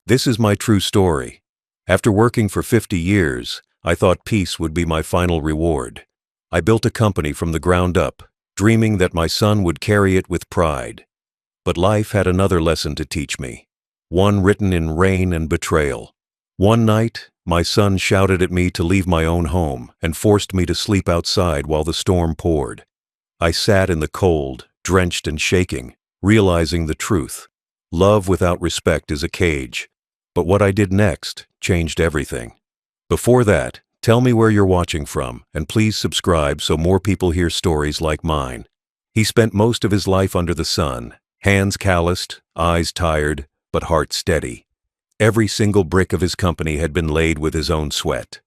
This is my true story. After working for 50 years, I thought peace would be my final reward. I built a company from the ground up, dreaming that my son would carry it with pride. But life had another lesson to teach me, one written in rain and betrayal. One night, my son shouted at me to leave my own home and forced me to sleep outside while the storm poured. I sat in the cold, drenched and shaking, realizing the truth. Love without respect is a cage. But what I did next changed everything. Before that, tell me where you're watching from, and please subscribe so more people hear stories like mine. He spent most of his life under the sun, hands calloused, eyes tired, but heart steady. Every single brick of his company had been laid with his own sweat.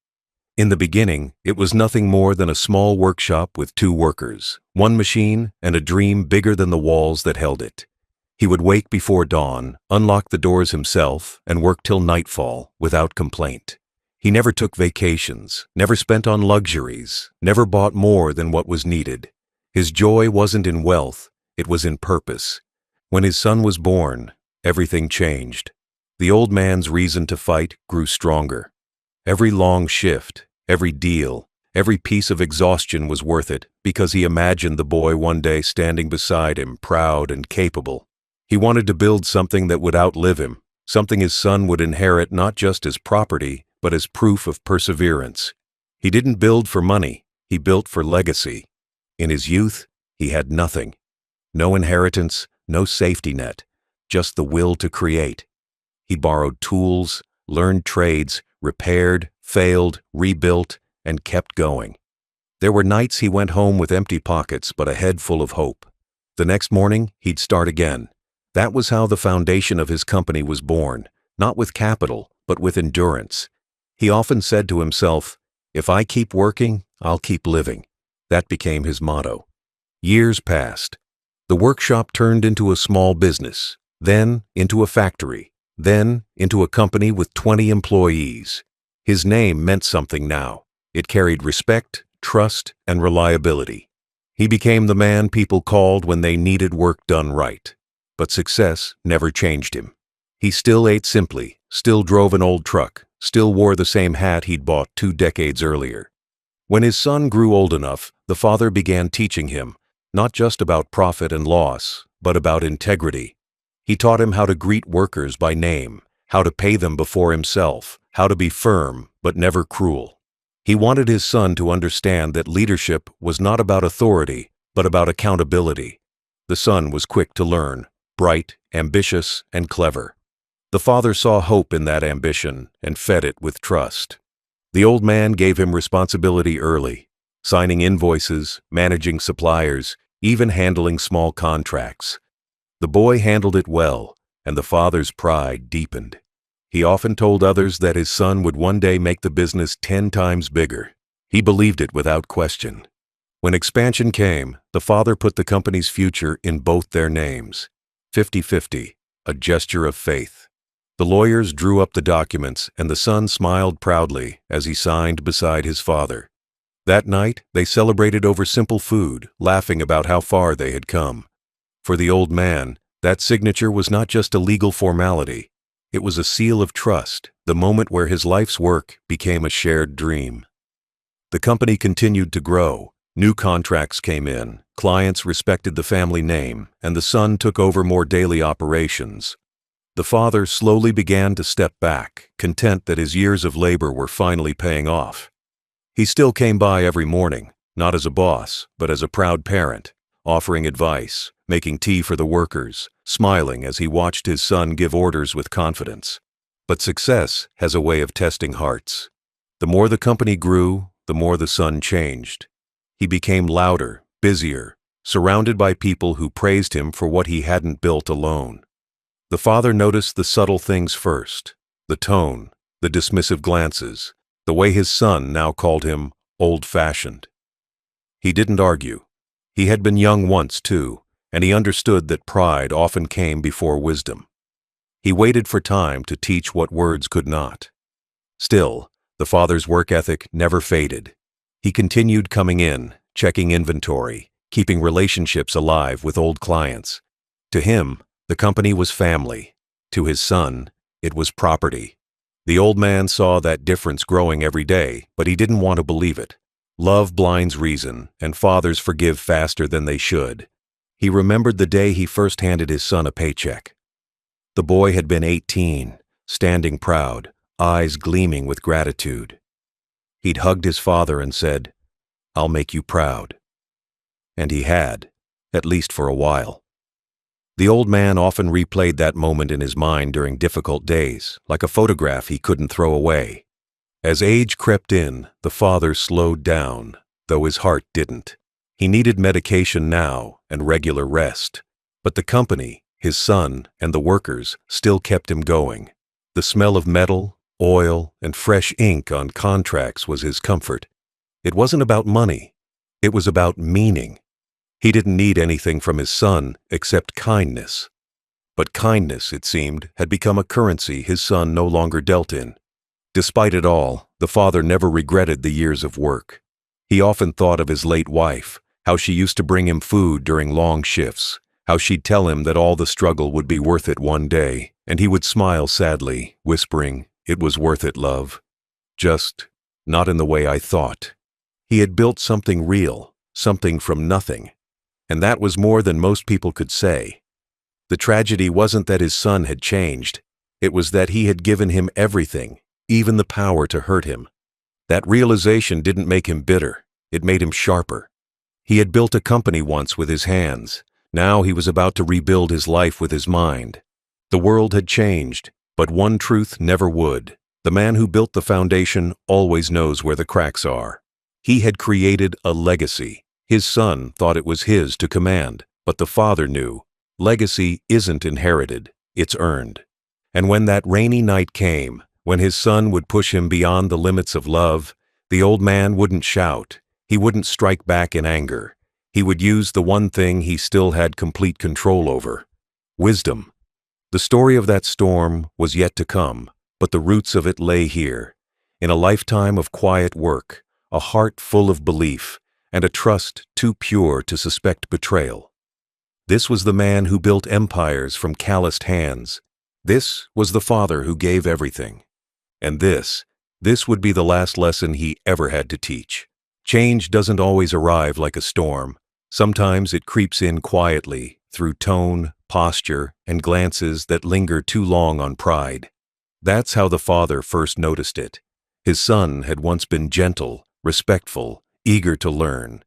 In the beginning, it was nothing more than a small workshop with 2 workers, 1 machine, and a dream bigger than the walls that held it. He would wake before dawn, unlock the doors himself, and work till nightfall without complaint. He never took vacations, never spent on luxuries, never bought more than what was needed. His joy wasn't in wealth, it was in purpose. When his son was born, everything changed. The old man's reason to fight grew stronger. Every long shift, every deal, every piece of exhaustion was worth it because he imagined the boy one day standing beside him, proud and capable. He wanted to build something that would outlive him, something his son would inherit not just as property, but as proof of perseverance. He didn't build for money, he built for legacy. In his youth, he had nothing. No inheritance, no safety net, just the will to create. He borrowed tools, learned trades, repaired, failed, rebuilt, and kept going. There were nights he went home with empty pockets but a head full of hope. The next morning, he'd start again. That was how the foundation of his company was born, not with capital, but with endurance. He often said to himself, "If I keep working, I'll keep living." That became his motto. Years passed. The workshop turned into a small business, then into a factory, then into a company with 20 employees. His name meant something now. It carried respect, trust, and reliability. He became the man people called when they needed work done right. But success never changed him. He still ate simply, still drove an old truck, still wore the same hat he'd bought 2 decades earlier. When his son grew old enough, the father began teaching him, not just about profit and loss, but about integrity. He taught him how to greet workers by name, how to pay them before himself, how to be firm but never cruel. He wanted his son to understand that leadership was not about authority, but about accountability. The son was quick to learn, bright, ambitious, and clever. The father saw hope in that ambition and fed it with trust. The old man gave him responsibility early, signing invoices, managing suppliers, even handling small contracts. The boy handled it well, and the father's pride deepened. He often told others that his son would one day make the business 10 times bigger. He believed it without question. When expansion came, the father put the company's future in both their names. 50-50, a gesture of faith. The lawyers drew up the documents, and the son smiled proudly as he signed beside his father. That night, they celebrated over simple food, laughing about how far they had come. For the old man, that signature was not just a legal formality. It was a seal of trust, the moment where his life's work became a shared dream. The company continued to grow. New contracts came in, clients respected the family name, and the son took over more daily operations. The father slowly began to step back, content that his years of labor were finally paying off. He still came by every morning, not as a boss, but as a proud parent, offering advice, making tea for the workers, smiling as he watched his son give orders with confidence. But success has a way of testing hearts. The more the company grew, the more the son changed. He became louder, busier, surrounded by people who praised him for what he hadn't built alone. The father noticed the subtle things first, the tone, the dismissive glances, the way his son now called him old-fashioned. He didn't argue. He had been young once, too, and he understood that pride often came before wisdom. He waited for time to teach what words could not. Still, the father's work ethic never faded. He continued coming in, checking inventory, keeping relationships alive with old clients. To him, the company was family. To his son, It was property. The old man saw that difference growing every day, but he didn't want to believe it. Love blinds reason, and fathers forgive faster than they should. He remembered the day he first handed his son a paycheck. The boy had been 18, standing proud, eyes gleaming with gratitude. He'd hugged his father and said, "I'll make you proud." And he had, at least for a while. The old man often replayed that moment in his mind during difficult days, like a photograph he couldn't throw away. As age crept in, the father slowed down, though his heart didn't. He needed medication now and regular rest. But the company, his son, and the workers still kept him going. The smell of metal, oil, and fresh ink on contracts was his comfort. It wasn't about money. It was about meaning. He didn't need anything from his son except kindness. But kindness, it seemed, had become a currency his son no longer dealt in. Despite it all, the father never regretted the years of work. He often thought of his late wife, how she used to bring him food during long shifts, how she'd tell him that all the struggle would be worth it one day, and he would smile sadly, whispering, "It was worth it, love. Just not in the way I thought." He had built something real, something from nothing. And that was more than most people could say. The tragedy wasn't that his son had changed. It was that he had given him everything, even the power to hurt him. That realization didn't make him bitter. It made him sharper. He had built a company once with his hands. Now he was about to rebuild his life with his mind. The world had changed, but one truth never would. The man who built the foundation always knows where the cracks are. He had created a legacy. His son thought it was his to command, but the father knew. Legacy isn't inherited, it's earned. And when that rainy night came, when his son would push him beyond the limits of love, the old man wouldn't shout. He wouldn't strike back in anger. He would use the one thing he still had complete control over: wisdom. The story of that storm was yet to come, but the roots of it lay here, in a lifetime of quiet work, a heart full of belief, and a trust too pure to suspect betrayal. This was the man who built empires from calloused hands. This was the father who gave everything. And this would be the last lesson he ever had to teach. Change doesn't always arrive like a storm. Sometimes it creeps in quietly, through tone, posture, and glances that linger too long on pride. That's how the father first noticed it. His son had once been gentle, respectful, eager to learn.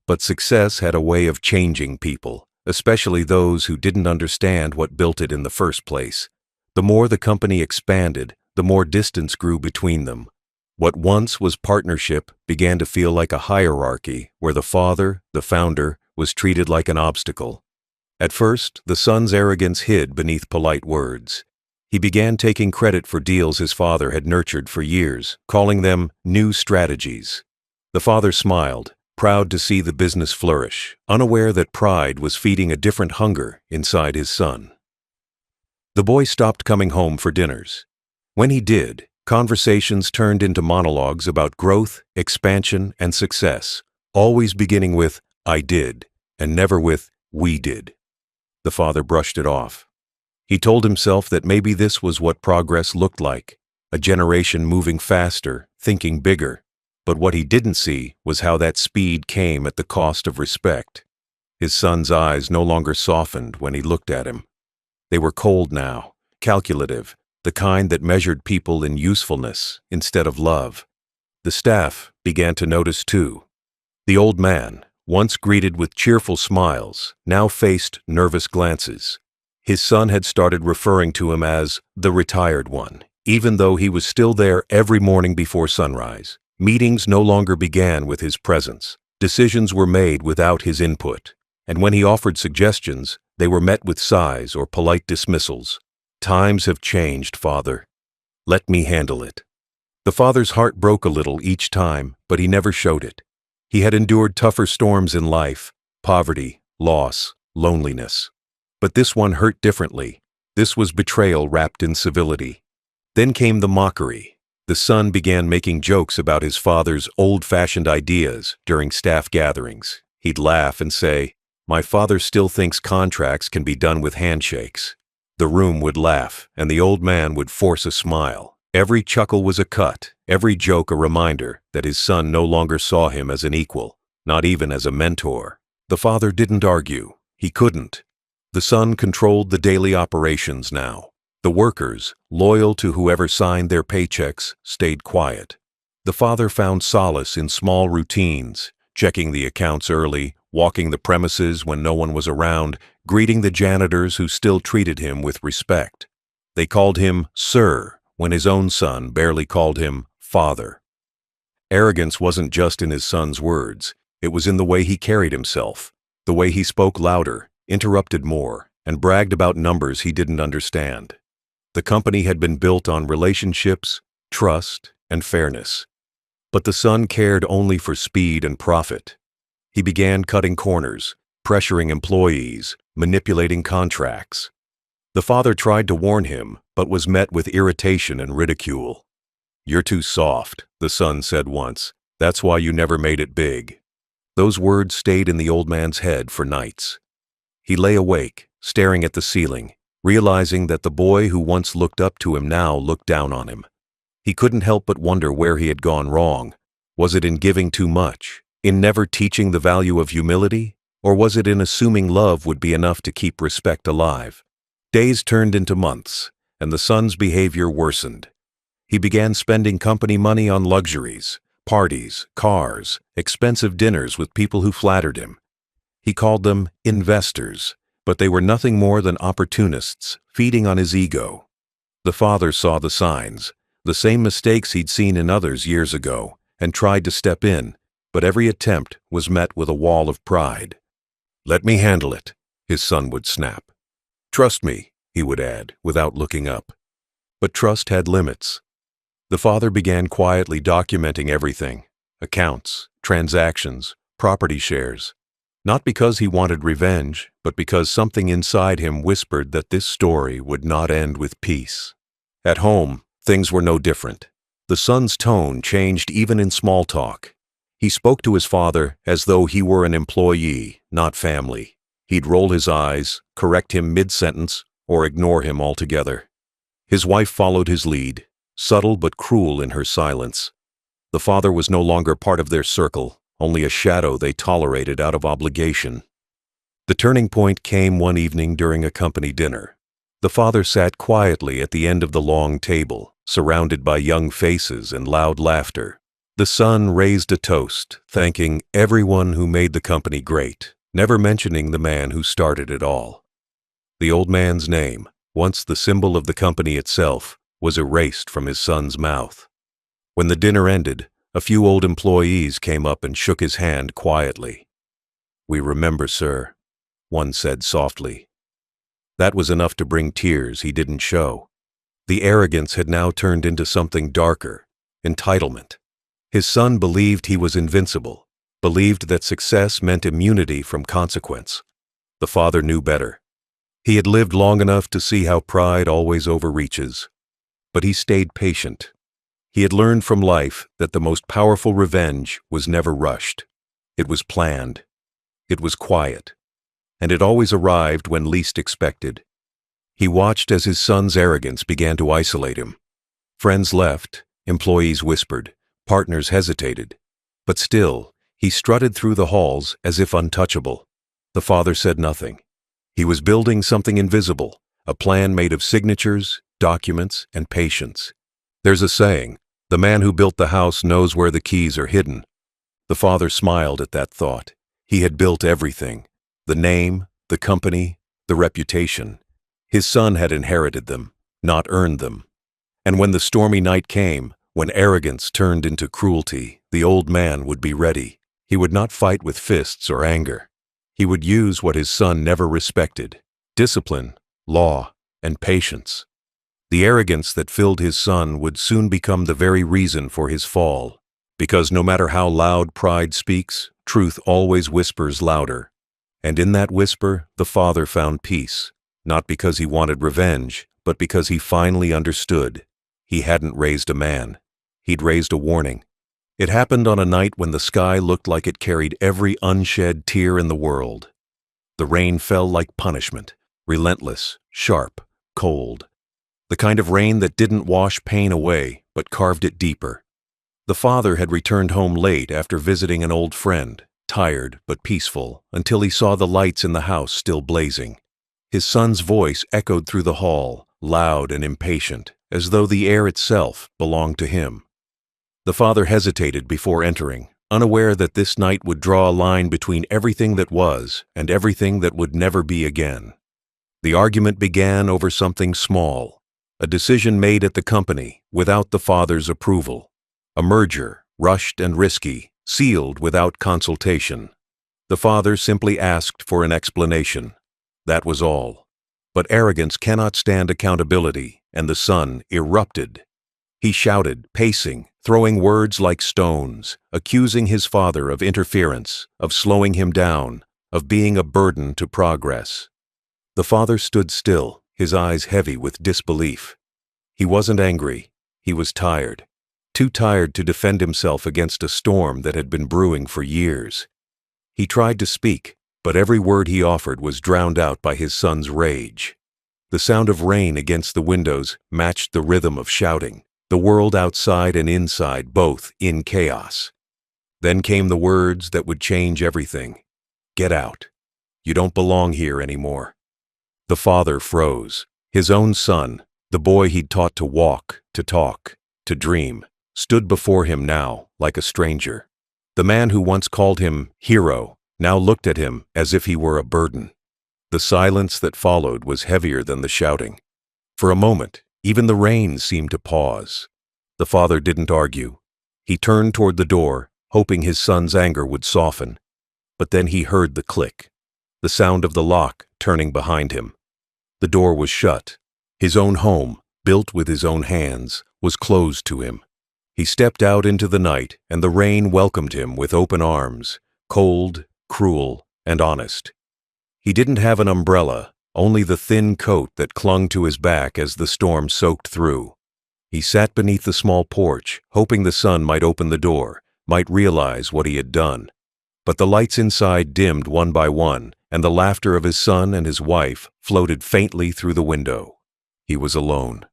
But success had a way of changing people, especially those who didn't understand what built it in the first place. The more the company expanded, the more distance grew between them. What once was partnership began to feel like a hierarchy where the father, the founder, was treated like an obstacle. At first, the son's arrogance hid beneath polite words. He began taking credit for deals his father had nurtured for years, calling them new strategies. The father smiled, proud to see the business flourish, unaware that pride was feeding a different hunger inside his son. The boy stopped coming home for dinners. When he did, conversations turned into monologues about growth, expansion, and success, always beginning with "I did," and never with "we did." The father brushed it off. He told himself that maybe this was what progress looked like, a generation moving faster, thinking bigger. But what he didn't see was how that speed came at the cost of respect. His son's eyes no longer softened when he looked at him. They were cold now, calculative, the kind that measured people in usefulness instead of love. The staff began to notice too. The old man, once greeted with cheerful smiles, now faced nervous glances. His son had started referring to him as the retired one, even though he was still there every morning before sunrise. Meetings no longer began with his presence. Decisions were made without his input. And when he offered suggestions, they were met with sighs or polite dismissals. "Times have changed, father. Let me handle it." The father's heart broke a little each time, but he never showed it. He had endured tougher storms in life: poverty, loss, loneliness. But this one hurt differently. This was betrayal wrapped in civility. Then came the mockery. The son began making jokes about his father's old-fashioned ideas during staff gatherings. He'd laugh and say, "My father still thinks contracts can be done with handshakes." The room would laugh, and the old man would force a smile. Every chuckle was a cut, every joke a reminder that his son no longer saw him as an equal, not even as a mentor. The father didn't argue. He couldn't. The son controlled the daily operations now. The workers, loyal to whoever signed their paychecks, stayed quiet. The father found solace in small routines, checking the accounts early, walking the premises when no one was around, greeting the janitors who still treated him with respect. They called him Sir when his own son barely called him Father. Arrogance wasn't just in his son's words. It was in the way he carried himself, the way he spoke louder, interrupted more, and bragged about numbers he didn't understand. The company had been built on relationships, trust, and fairness. But the son cared only for speed and profit. He began cutting corners, pressuring employees, manipulating contracts. The father tried to warn him, but was met with irritation and ridicule. "You're too soft," the son said once. "That's why you never made it big." Those words stayed in the old man's head for nights. He lay awake, staring at the ceiling, realizing that the boy who once looked up to him now looked down on him. He couldn't help but wonder where he had gone wrong. Was it in giving too much? In never teaching the value of humility? Or was it in assuming love would be enough to keep respect alive? Days turned into months, and the son's behavior worsened. He began spending company money on luxuries, parties, cars, expensive dinners with people who flattered him. He called them investors, but they were nothing more than opportunists, feeding on his ego. The father saw the signs, the same mistakes he'd seen in others years ago, and tried to step in, but every attempt was met with a wall of pride. "Let me handle it," his son would snap. "Trust me," he would add, without looking up. But trust had limits. The father began quietly documenting everything: accounts, transactions, property shares. Not because he wanted revenge, but because something inside him whispered that this story would not end with peace. At home, things were no different. The son's tone changed even in small talk. He spoke to his father as though he were an employee, not family. He'd roll his eyes, correct him mid-sentence, or ignore him altogether. His wife followed his lead, subtle but cruel in her silence. The father was no longer part of their circle, only a shadow they tolerated out of obligation. The turning point came one evening during a company dinner. The father sat quietly at the end of the long table, surrounded by young faces and loud laughter. The son raised a toast, thanking everyone who made the company great, never mentioning the man who started it all. The old man's name, once the symbol of the company itself, was erased from his son's mouth. When the dinner ended, a few old employees came up and shook his hand quietly. "We remember, sir," one said softly. That was enough to bring tears he didn't show. The arrogance had now turned into something darker: entitlement. His son believed he was invincible, believed that success meant immunity from consequence. The father knew better. He had lived long enough to see how pride always overreaches. But he stayed patient. He had learned from life that the most powerful revenge was never rushed. It was planned. It was quiet. And it always arrived when least expected. He watched as his son's arrogance began to isolate him. Friends left, employees whispered, partners hesitated. But still, he strutted through the halls as if untouchable. The father said nothing. He was building something invisible, a plan made of signatures, documents, and patience. There's a saying, "The man who built the house knows where the keys are hidden." The father smiled at that thought. He had built everything: the name, the company, the reputation. His son had inherited them, not earned them. And when the stormy night came, when arrogance turned into cruelty, the old man would be ready. He would not fight with fists or anger. He would use what his son never respected: discipline, law, and patience. The arrogance that filled his son would soon become the very reason for his fall, because no matter how loud pride speaks, truth always whispers louder. And in that whisper, the father found peace, not because he wanted revenge, but because he finally understood. He hadn't raised a man. He'd raised a warning. It happened on a night when the sky looked like it carried every unshed tear in the world. The rain fell like punishment, relentless, sharp, cold. The kind of rain that didn't wash pain away, but carved it deeper. The father had returned home late after visiting an old friend, tired but peaceful, until he saw the lights in the house still blazing. His son's voice echoed through the hall, loud and impatient, as though the air itself belonged to him. The father hesitated before entering, unaware that this night would draw a line between everything that was and everything that would never be again. The argument began over something small, a decision made at the company without the father's approval, a merger, rushed and risky, sealed without consultation. The father simply asked for an explanation. That was all. But arrogance cannot stand accountability, and the son erupted. He shouted, pacing, throwing words like stones, accusing his father of interference, of slowing him down, of being a burden to progress. The father stood still, his eyes heavy with disbelief. He wasn't angry. He was tired. Too tired to defend himself against a storm that had been brewing for years. He tried to speak, but every word he offered was drowned out by his son's rage. The sound of rain against the windows matched the rhythm of shouting, the world outside and inside both in chaos. Then came the words that would change everything. Get out. You don't belong here anymore. The father froze. His own son, the boy he'd taught to walk, to talk, to dream, stood before him now like a stranger. The man who once called him hero now looked at him as if he were a burden. The silence that followed was heavier than the shouting. For a moment, even the rain seemed to pause. The father didn't argue. He turned toward the door, hoping his son's anger would soften. But then he heard the click, the sound of the lock turning behind him. The door was shut. His own home, built with his own hands, was closed to him. He stepped out into the night, and the rain welcomed him with open arms, cold, cruel, and honest. He didn't have an umbrella, only the thin coat that clung to his back as the storm soaked through. He sat beneath the small porch, hoping the sun might open the door, might realize what he had done. But the lights inside dimmed one by one, and the laughter of his son and his wife floated faintly through the window. He was alone.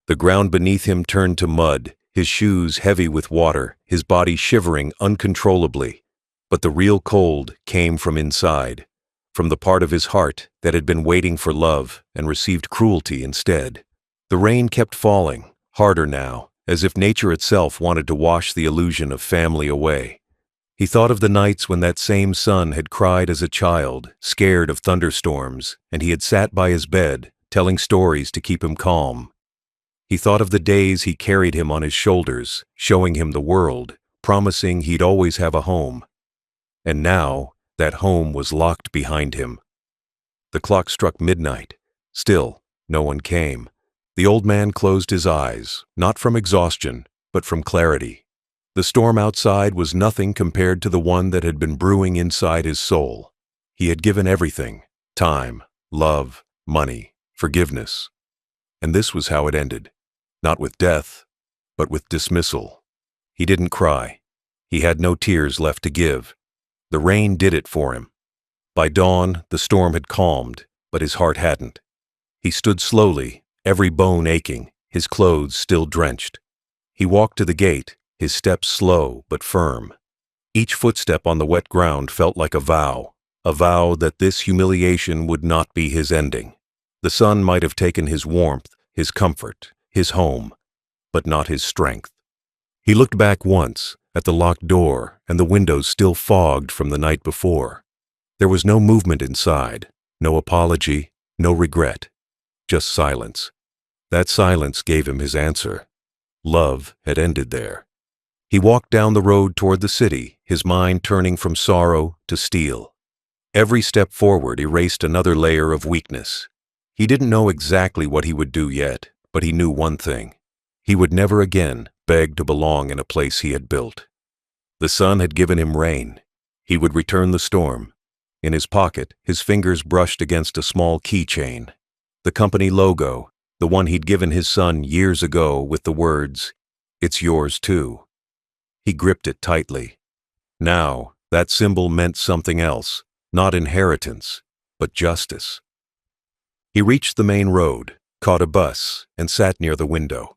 The ground beneath him turned to mud, his shoes heavy with water, his body shivering uncontrollably. But the real cold came from inside, from the part of his heart that had been waiting for love and received cruelty instead. The rain kept falling, harder now, as if nature itself wanted to wash the illusion of family away. He thought of the nights when that same son had cried as a child, scared of thunderstorms, and he had sat by his bed, telling stories to keep him calm. He thought of the days he carried him on his shoulders, showing him the world, promising he'd always have a home. And now, that home was locked behind him. The clock struck midnight. Still, no one came. The old man closed his eyes, not from exhaustion, but from clarity. The storm outside was nothing compared to the one that had been brewing inside his soul. He had given everything: time, love, money, forgiveness. And this was how it ended. Not with death, but with dismissal. He didn't cry. He had no tears left to give. The rain did it for him. By dawn, the storm had calmed, but his heart hadn't. He stood slowly, every bone aching, his clothes still drenched. He walked to the gate, his steps slow but firm. Each footstep on the wet ground felt like a vow that this humiliation would not be his ending. The sun might have taken his warmth, his comfort, his home, but not his strength. He looked back once, at the locked door and the windows still fogged from the night before. There was no movement inside, no apology, no regret, just silence. That silence gave him his answer. Love had ended there. He walked down the road toward the city, his mind turning from sorrow to steel. Every step forward erased another layer of weakness. He didn't know exactly what he would do yet, but he knew one thing. He would never again beg to belong in a place he had built. The sun had given him rain. He would return the storm. In his pocket, his fingers brushed against a small keychain. The company logo, the one he'd given his son years ago with the words, "It's yours too." He gripped it tightly. Now, that symbol meant something else, not inheritance, but justice. He reached the main road. caught a bus, and sat near the window.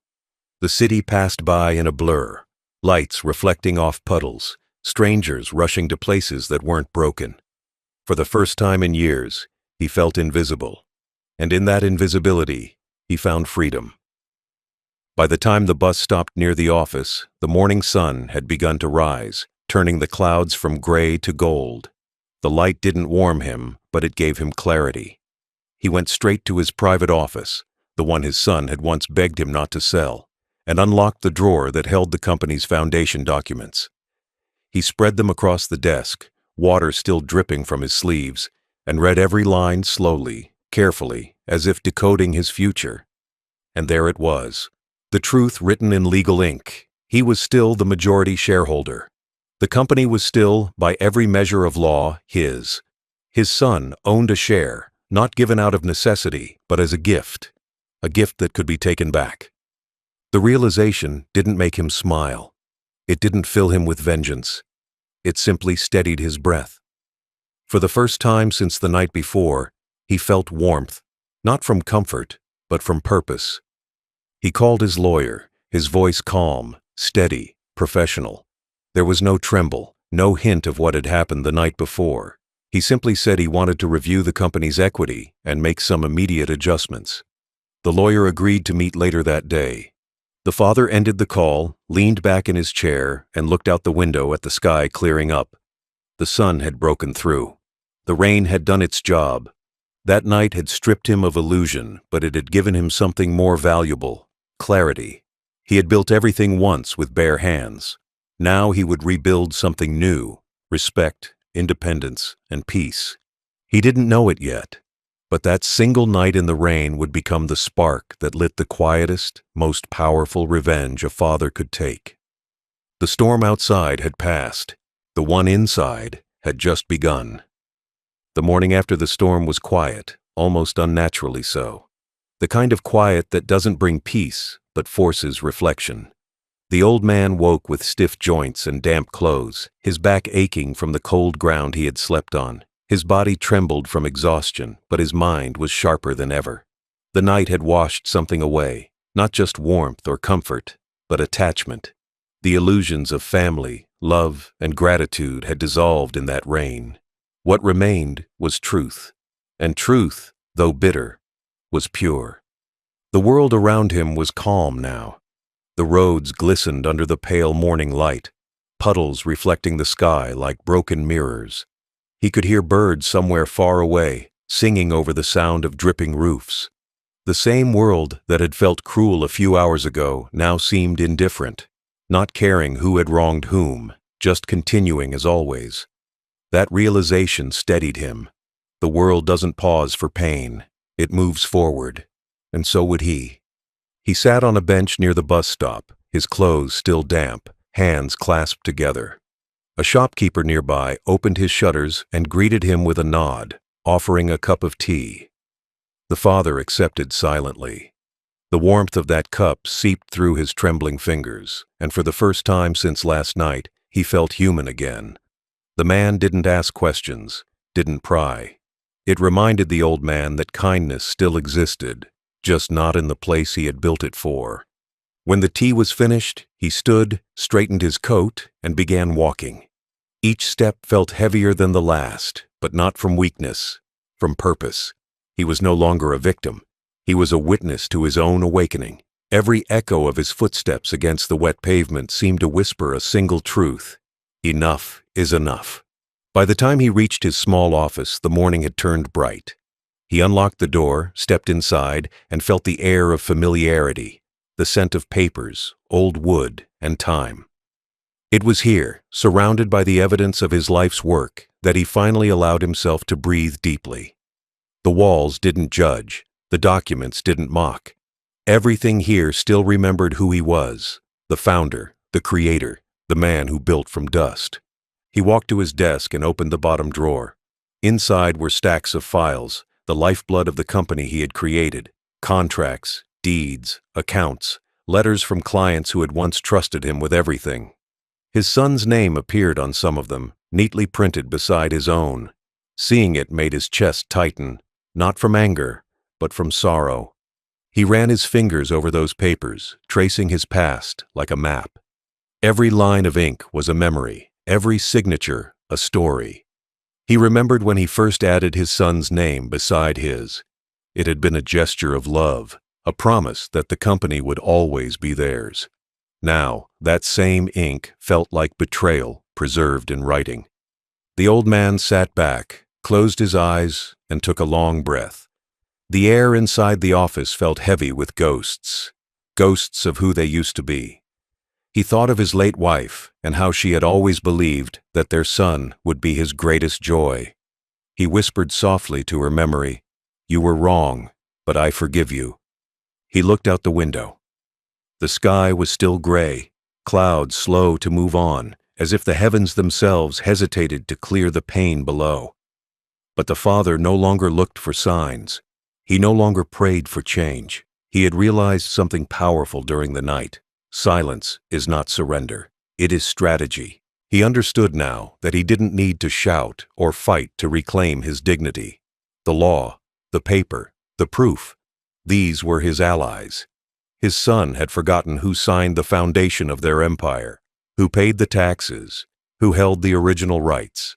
The city passed by in a blur, lights reflecting off puddles, strangers rushing to places that weren't broken. For the first time in years, he felt invisible, and in that invisibility, he found freedom. By the time the bus stopped near the office, the morning sun had begun to rise, turning the clouds from gray to gold. The light didn't warm him, but it gave him clarity. He went straight to his private office, the one his son had once begged him not to sell, and unlocked the drawer that held the company's foundation documents. He spread them across the desk, water still dripping from his sleeves, and read every line slowly, carefully, as if decoding his future. And there it was, the truth written in legal ink. He was still the majority shareholder. The company was still, by every measure of law, his. His son owned a share, not given out of necessity, but as a gift that could be taken back. The realization didn't make him smile. It didn't fill him with vengeance. It simply steadied his breath. For the first time since the night before, he felt warmth, not from comfort, but from purpose. He called his lawyer, his voice calm, steady, professional. There was no tremble, no hint of what had happened the night before. He simply said he wanted to review the company's equity and make some immediate adjustments. The lawyer agreed to meet later that day. The father ended the call, leaned back in his chair, and looked out the window at the sky clearing up. The sun had broken through. The rain had done its job. That night had stripped him of illusion, but it had given him something more valuable: clarity. He had built everything once with bare hands. Now he would rebuild something new: respect, independence, and peace. He didn't know it yet, but that single night in the rain would become the spark that lit the quietest, most powerful revenge a father could take. The storm outside had passed. The one inside had just begun. The morning after the storm was quiet, almost unnaturally so. The kind of quiet that doesn't bring peace, but forces reflection. The old man woke with stiff joints and damp clothes, his back aching from the cold ground he had slept on. His body trembled from exhaustion, but his mind was sharper than ever. The night had washed something away, not just warmth or comfort, but attachment. The illusions of family, love, and gratitude had dissolved in that rain. What remained was truth, and truth, though bitter, was pure. The world around him was calm now. The roads glistened under the pale morning light, puddles reflecting the sky like broken mirrors. He could hear birds somewhere far away, singing over the sound of dripping roofs. The same world that had felt cruel a few hours ago now seemed indifferent, not caring who had wronged whom, just continuing as always. That realization steadied him. The world doesn't pause for pain. It moves forward. And so would he. He sat on a bench near the bus stop, his clothes still damp, hands clasped together. A shopkeeper nearby opened his shutters and greeted him with a nod, offering a cup of tea. The father accepted silently. The warmth of that cup seeped through his trembling fingers, and for the first time since last night, he felt human again. The man didn't ask questions, didn't pry. It reminded the old man that kindness still existed, just not in the place he had built it for. When the tea was finished, he stood, straightened his coat, and began walking. Each step felt heavier than the last, but not from weakness, from purpose. He was no longer a victim. He was a witness to his own awakening. Every echo of his footsteps against the wet pavement seemed to whisper a single truth: enough is enough. By the time he reached his small office, the morning had turned bright. He unlocked the door, stepped inside, and felt the air of familiarity, the scent of papers, old wood, and time. It was here, surrounded by the evidence of his life's work, that he finally allowed himself to breathe deeply. The walls didn't judge, the documents didn't mock. Everything here still remembered who he was: the founder, the creator, the man who built from dust. He walked to his desk and opened the bottom drawer. Inside were stacks of files, the lifeblood of the company he had created: contracts, deeds, accounts, letters from clients who had once trusted him with everything. His son's name appeared on some of them, neatly printed beside his own. Seeing it made his chest tighten, not from anger, but from sorrow. He ran his fingers over those papers, tracing his past like a map. Every line of ink was a memory, every signature a story. He remembered when he first added his son's name beside his. It had been a gesture of love, a promise that the company would always be theirs. Now, that same ink felt like betrayal preserved in writing. The old man sat back, closed his eyes, and took a long breath. The air inside the office felt heavy with ghosts, ghosts of who they used to be. He thought of his late wife and how she had always believed that their son would be his greatest joy. He whispered softly to her memory, "You were wrong, but I forgive you." He looked out the window. The sky was still gray, clouds slow to move on, as if the heavens themselves hesitated to clear the pain below. But the father no longer looked for signs. He no longer prayed for change. He had realized something powerful during the night. Silence is not surrender. It is strategy. He understood now that he didn't need to shout or fight to reclaim his dignity. The law, the paper, the proof, these were his allies. His son had forgotten who signed the foundation of their empire, who paid the taxes, who held the original rights.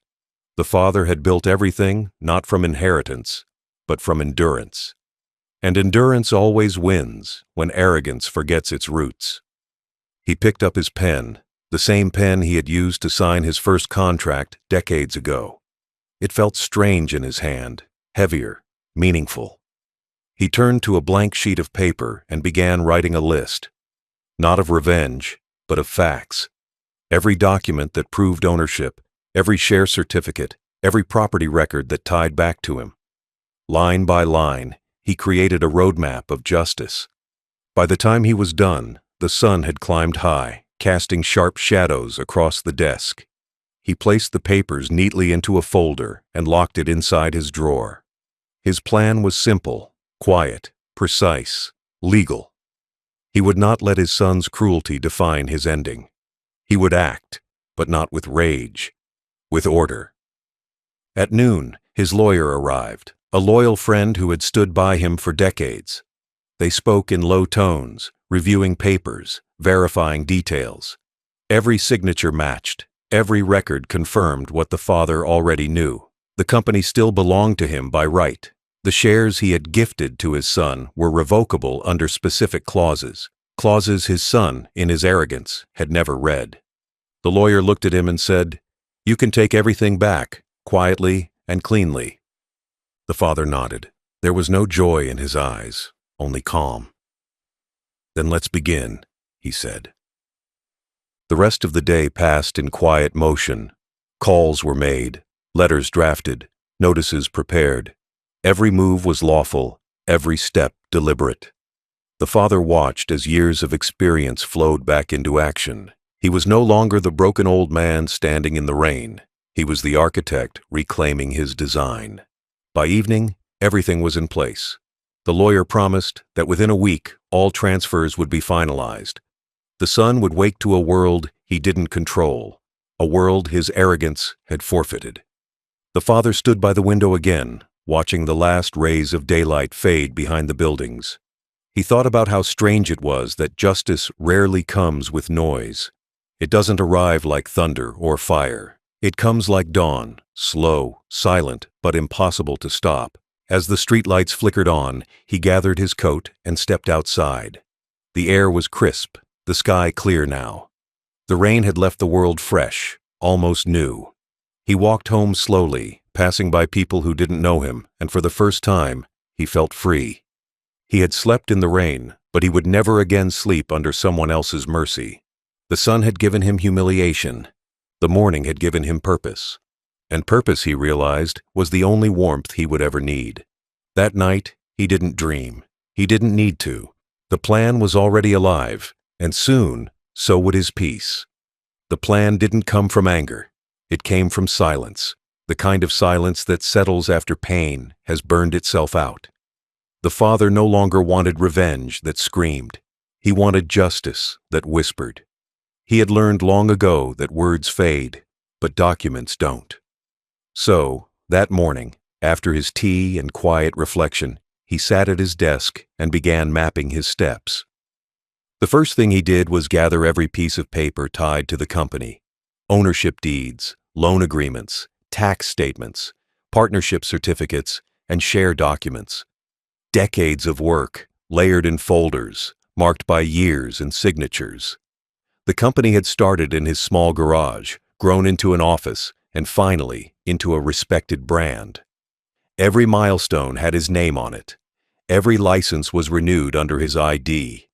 The father had built everything not from inheritance, but from endurance. And endurance always wins when arrogance forgets its roots. He picked up his pen, the same pen he had used to sign his first contract decades ago. It felt strange in his hand, heavier, meaningful. He turned to a blank sheet of paper and began writing a list, not of revenge, but of facts. Every document that proved ownership, every share certificate, every property record that tied back to him. Line by line, he created a roadmap of justice. By the time he was done, the sun had climbed high, casting sharp shadows across the desk. He placed the papers neatly into a folder and locked it inside his drawer. His plan was simple, quiet, precise, legal. He would not let his son's cruelty define his ending. He would act, but not with rage, with order. At noon, his lawyer arrived, a loyal friend who had stood by him for decades. They spoke in low tones, reviewing papers, verifying details. Every signature matched, every record confirmed what the father already knew. The company still belonged to him by right. The shares he had gifted to his son were revocable under specific clauses, clauses his son, in his arrogance, had never read. The lawyer looked at him and said, "You can take everything back, quietly and cleanly." The father nodded. There was no joy in his eyes, only calm. "Then let's begin," he said. The rest of the day passed in quiet motion. Calls were made, letters drafted, notices prepared. Every move was lawful, every step deliberate. The father watched as years of experience flowed back into action. He was no longer the broken old man standing in the rain. He was the architect reclaiming his design. By evening, everything was in place. The lawyer promised that within a week, all transfers would be finalized. The son would wake to a world he didn't control, a world his arrogance had forfeited. The father stood by the window again, watching the last rays of daylight fade behind the buildings. He thought about how strange it was that justice rarely comes with noise. It doesn't arrive like thunder or fire. It comes like dawn, slow, silent, but impossible to stop. As the streetlights flickered on, he gathered his coat and stepped outside. The air was crisp, the sky clear now. The rain had left the world fresh, almost new. He walked home slowly, passing by people who didn't know him, and for the first time, he felt free. He had slept in the rain, but he would never again sleep under someone else's mercy. The sun had given him humiliation. The morning had given him purpose. And purpose, he realized, was the only warmth he would ever need. That night, he didn't dream. He didn't need to. The plan was already alive, and soon, so would his peace. The plan didn't come from anger. It came from silence, the kind of silence that settles after pain has burned itself out. The father no longer wanted revenge that screamed. He wanted justice that whispered. He had learned long ago that words fade, but documents don't. So, that morning, after his tea and quiet reflection, he sat at his desk and began mapping his steps. The first thing he did was gather every piece of paper tied to the company: ownership deeds, loan agreements, tax statements, partnership certificates, and share documents. Decades of work, layered in folders, marked by years and signatures. The company had started in his small garage, grown into an office, and finally into a respected brand. Every milestone had his name on it. Every license was renewed under his ID.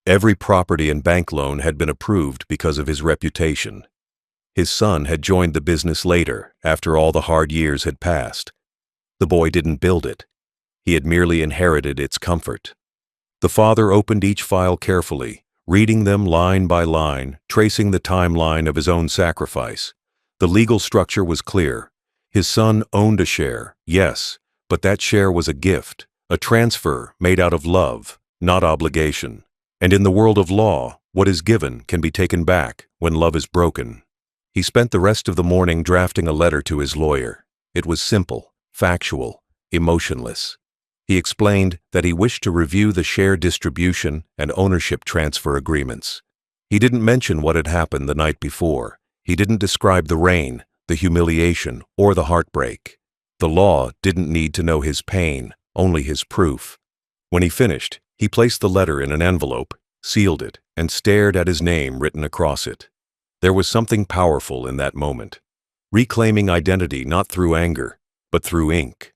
Every property and bank loan had been approved because of his reputation. His son had joined the business later, after all the hard years had passed. The boy didn't build it. He had merely inherited its comfort. The father opened each file carefully, reading them line by line, tracing the timeline of his own sacrifice. The legal structure was clear. His son owned a share, yes, but that share was a gift, a transfer made out of love, not obligation. And in the world of law, what is given can be taken back when love is broken. He spent the rest of the morning drafting a letter to his lawyer. It was simple, factual, emotionless. He explained that he wished to review the share distribution and ownership transfer agreements. He didn't mention what had happened the night before. He didn't describe the rain, the humiliation, or the heartbreak. The law didn't need to know his pain, only his proof. When he finished, he placed the letter in an envelope, sealed it, and stared at his name written across it. There was something powerful in that moment, reclaiming identity not through anger, but through ink.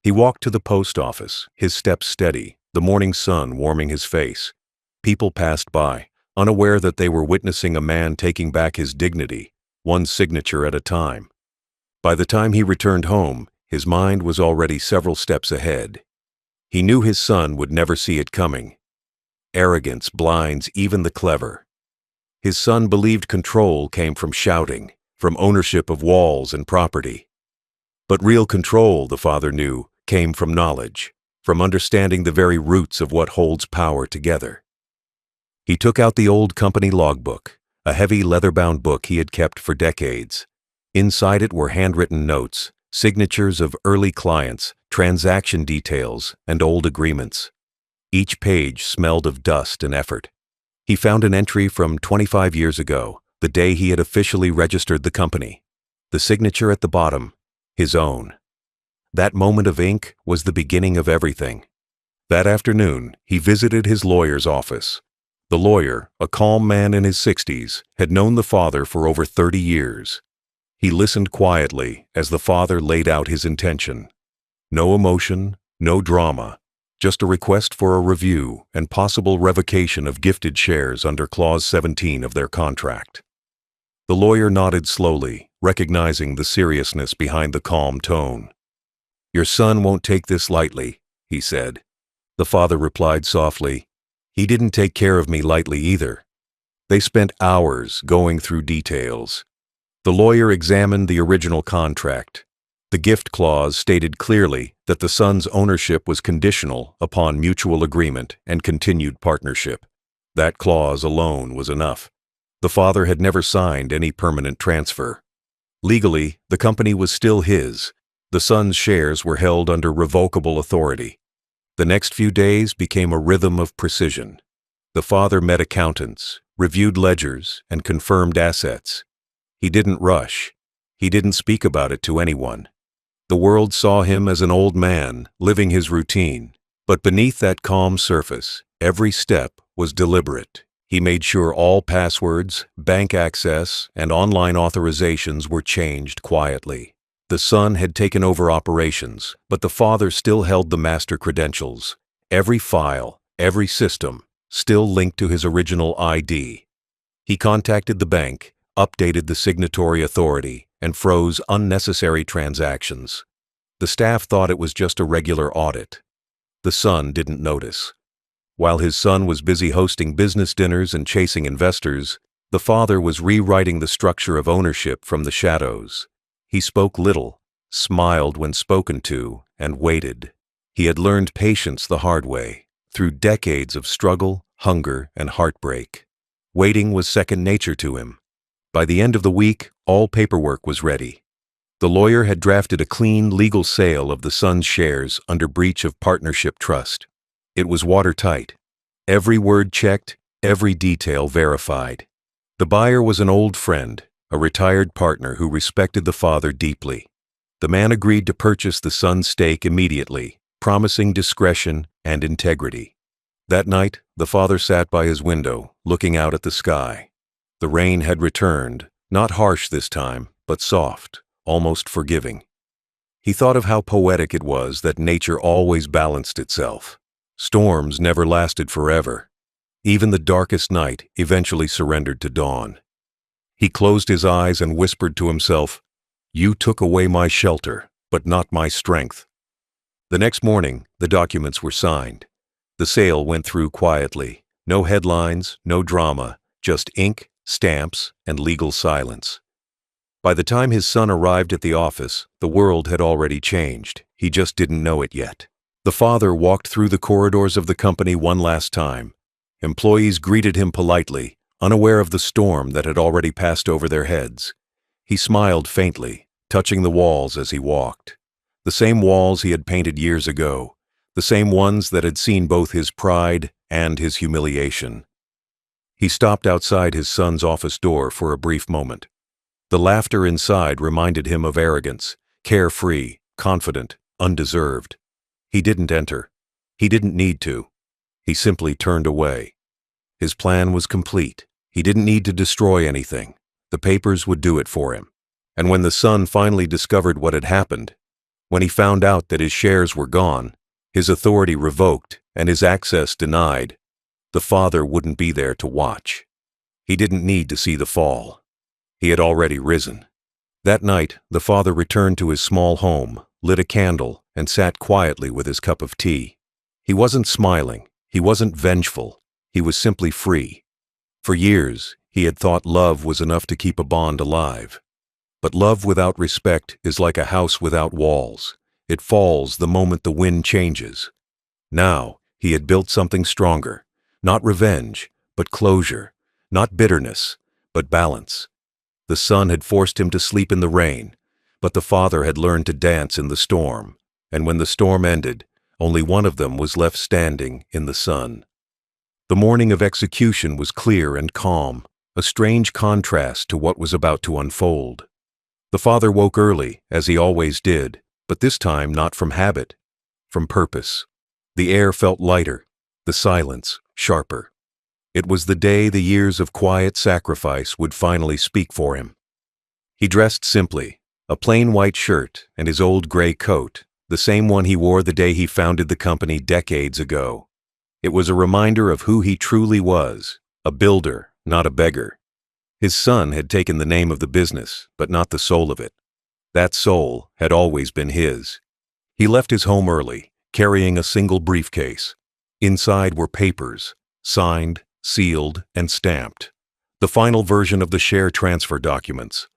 He walked to the post office, his steps steady, the morning sun warming his face. People passed by, unaware that they were witnessing a man taking back his dignity, one signature at a time. By the time he returned home, his mind was already several steps ahead. He knew his son would never see it coming. Arrogance blinds even the clever. His son believed control came from shouting, from ownership of walls and property. But real control, the father knew, came from knowledge, from understanding the very roots of what holds power together. He took out the old company logbook, a heavy leather-bound book he had kept for decades. Inside it were handwritten notes, signatures of early clients, transaction details, and old agreements. Each page smelled of dust and effort. He found an entry from 25 years ago, the day he had officially registered the company. The signature at the bottom, his own. That moment of ink was the beginning of everything. That afternoon, he visited his lawyer's office. The lawyer, a calm man in his 60s, had known the father for over 30 years. He listened quietly as the father laid out his intention. No emotion, no drama, just a request for a review and possible revocation of gifted shares under Clause 17 of their contract. The lawyer nodded slowly, recognizing the seriousness behind the calm tone. "Your son won't take this lightly," he said. The father replied softly, "He didn't take care of me lightly either." They spent hours going through details. The lawyer examined the original contract. The gift clause stated clearly that the son's ownership was conditional upon mutual agreement and continued partnership. That clause alone was enough. The father had never signed any permanent transfer. Legally, the company was still his. The son's shares were held under revocable authority. The next few days became a rhythm of precision. The father met accountants, reviewed ledgers, and confirmed assets. He didn't rush. He didn't speak about it to anyone. The world saw him as an old man, living his routine. But beneath that calm surface, every step was deliberate. He made sure all passwords, bank access, and online authorizations were changed quietly. The son had taken over operations, but the father still held the master credentials. Every file, every system, still linked to his original ID. He contacted the bank, updated the signatory authority, and froze unnecessary transactions. The staff thought it was just a regular audit. The son didn't notice. While his son was busy hosting business dinners and chasing investors, the father was rewriting the structure of ownership from the shadows. He spoke little, smiled when spoken to, and waited. He had learned patience the hard way, through decades of struggle, hunger, and heartbreak. Waiting was second nature to him. By the end of the week, all paperwork was ready. The lawyer had drafted a clean, legal sale of the son's shares under breach of partnership trust. It was watertight. Every word checked, every detail verified. The buyer was an old friend, a retired partner who respected the father deeply. The man agreed to purchase the son's stake immediately, promising discretion and integrity. That night, the father sat by his window, looking out at the sky. The rain had returned, not harsh this time, but soft, almost forgiving. He thought of how poetic it was that nature always balanced itself. Storms never lasted forever. Even the darkest night eventually surrendered to dawn. He closed his eyes and whispered to himself, "You took away my shelter, but not my strength." The next morning, the documents were signed. The sale went through quietly. No headlines, no drama, just ink, stamps, and legal silence. By the time his son arrived at the office, the world had already changed. He just didn't know it yet. The father walked through the corridors of the company one last time. Employees greeted him politely, unaware of the storm that had already passed over their heads. He smiled faintly, touching the walls as he walked. The same walls he had painted years ago, the same ones that had seen both his pride and his humiliation. He stopped outside his son's office door for a brief moment. The laughter inside reminded him of arrogance, carefree, confident, undeserved. He didn't enter. He didn't need to. He simply turned away. His plan was complete. He didn't need to destroy anything. The papers would do it for him. And when the son finally discovered what had happened, when he found out that his shares were gone, his authority revoked, and his access denied, the father wouldn't be there to watch. He didn't need to see the fall. He had already risen. That night, the father returned to his small home, lit a candle, and sat quietly with his cup of tea. He wasn't smiling. He wasn't vengeful. He was simply free. For years, he had thought love was enough to keep a bond alive. But love without respect is like a house without walls. It falls the moment the wind changes. Now, he had built something stronger. Not revenge, but closure. Not bitterness, but balance. The son had forced him to sleep in the rain, but the father had learned to dance in the storm. And when the storm ended, only one of them was left standing in the sun. The morning of execution was clear and calm, a strange contrast to what was about to unfold. The father woke early, as he always did, but this time not from habit, from purpose. The air felt lighter, the silence sharper. It was the day the years of quiet sacrifice would finally speak for him. He dressed simply, a plain white shirt and his old gray coat, the same one he wore the day he founded the company decades ago. It was a reminder of who he truly was, a builder, not a beggar. His son had taken the name of the business, but not the soul of it. That soul had always been his. He left his home early, carrying a single briefcase. Inside were papers, signed, sealed, and stamped. The final version of the share transfer documents.